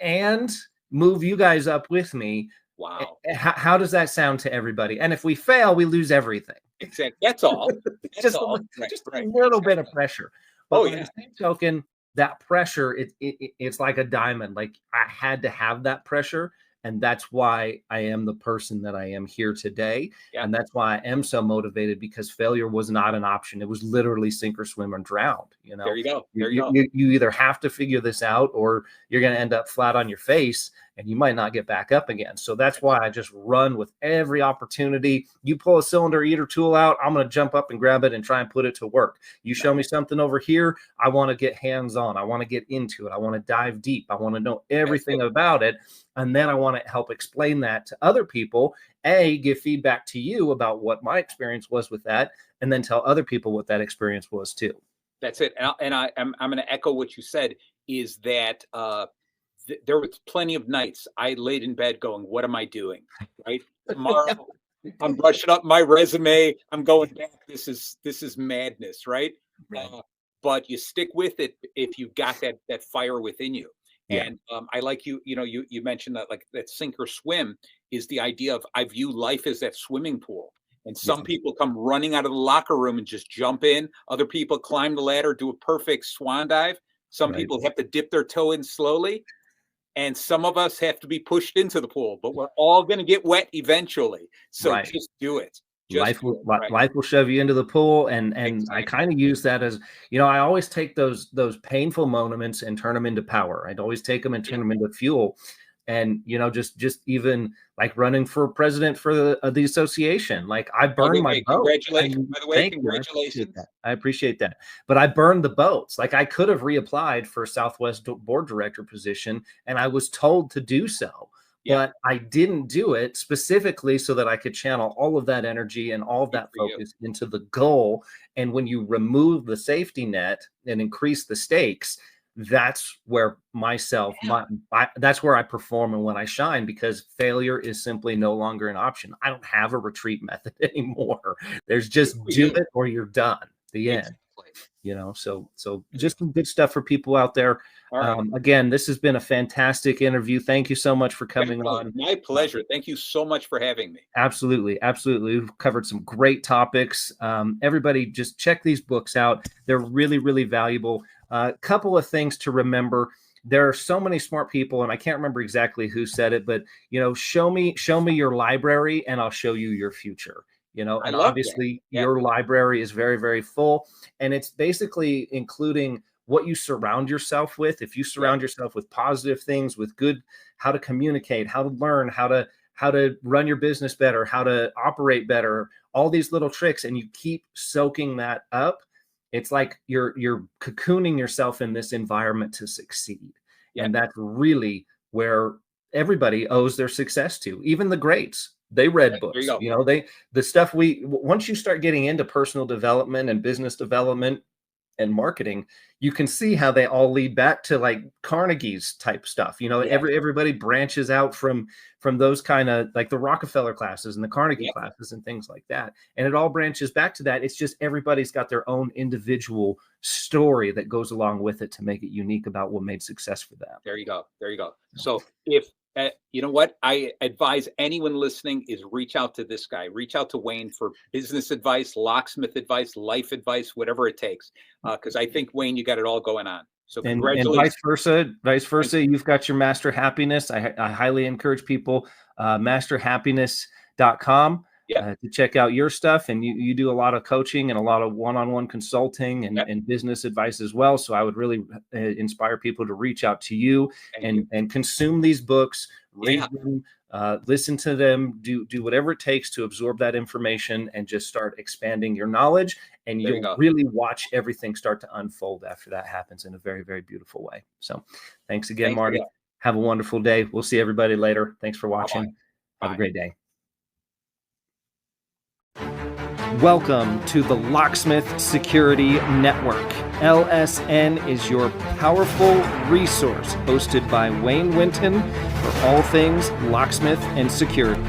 and move you guys up with me. Wow. How does that sound to everybody? And if we fail, we lose everything. Exactly. That's all. That's just all. A little bit of pressure. But by the same token, that pressure, it's like a diamond. Like, I had to have that pressure. And that's why I am the person that I am here today. Yeah. And that's why I am so motivated, because failure was not an option. It was literally sink or swim or drown. There you go. You either have to figure this out, or you're going to end up flat on your face, and you might not get back up again. So that's why I just run with every opportunity. You pull a cylinder eater tool out, I'm going to jump up and grab it and try and put it to work. You show me something over here, I want to get hands on. I want to get into it. I want to dive deep. I want to know everything about it. And then I want to help explain that to other people, give feedback to you about what my experience was with that, and then tell other people what that experience was too. That's it. And I'm going to echo what you said, is that there was plenty of nights I laid in bed going, what am I doing? Right? Tomorrow, I'm brushing up my resume. I'm going back. This is madness, right? But you stick with it if you got that fire within you. Yeah. And I like you mentioned that, like, that sink or swim is the idea of, I view life as that swimming pool. And some people come running out of the locker room and just jump in. Other people climb the ladder, do a perfect swan dive. Some people have to dip their toe in slowly. And some of us have to be pushed into the pool, but we're all going to get wet eventually. So just do it. Life will shove you into the pool. And exactly. I kind of use that as, I always take those painful moments and turn them into power. I'd always take them and turn them into fuel. And, just even like running for president for the association, like, I burned my boat. Congratulations, by the way, congratulations. I appreciate that. But I burned the boats. Like, I could have reapplied for Southwest board director position, and I was told to do so. But I didn't do it specifically so that I could channel all of that energy and all of that focus into the goal. And when you remove the safety net and increase the stakes, that's where that's where I perform and when I shine, because failure is simply no longer an option. I don't have a retreat method anymore. There's just do it or you're done. The end. So just some good stuff for people out there. Again, this has been a fantastic interview. Thank you so much for coming on. My pleasure. Thank you so much for having me. Absolutely. We've covered some great topics. Everybody just check these books out. They're really, really valuable. A couple of things to remember. There are so many smart people, and I can't remember exactly who said it, but show me your library and I'll show you your future. And obviously your library is very, very full, and it's basically including what you surround yourself with. If you surround yourself with positive things, with good, how to communicate, how to learn, how to run your business better, how to operate better, all these little tricks, and you keep soaking that up, it's like you're cocooning yourself in this environment to succeed. And that's really where everybody owes their success to, even the greats. They read books, the stuff once you start getting into personal development and business development and marketing, you can see how they all lead back to like Carnegie's type stuff. Everybody branches out from those kind of, like, the Rockefeller classes and the Carnegie classes and things like that. And it all branches back to that. It's just everybody's got their own individual story that goes along with it to make it unique about what made success for them. There you go. So if you know what I advise anyone listening is reach out to this guy, reach out to Wayne for business advice, locksmith advice, life advice, whatever it takes. Because I think, Wayne, you got it all going on. So congratulations. And vice versa. You've got your Master Happiness. I highly encourage people, masterhappiness.com. To check out your stuff. And you do a lot of coaching and a lot of one-on-one consulting and business advice as well. So I would really inspire people to reach out to you and consume these books, read them, listen to them, do whatever it takes to absorb that information and just start expanding your knowledge. And you'll really watch everything start to unfold after that happens in a very, very beautiful way. So thanks again, Marty. Have a wonderful day. We'll see everybody later. Thanks for watching. Have a great day. Welcome to the Locksmith Security Network. LSN is your powerful resource, hosted by Wayne Winton for all things locksmith and security.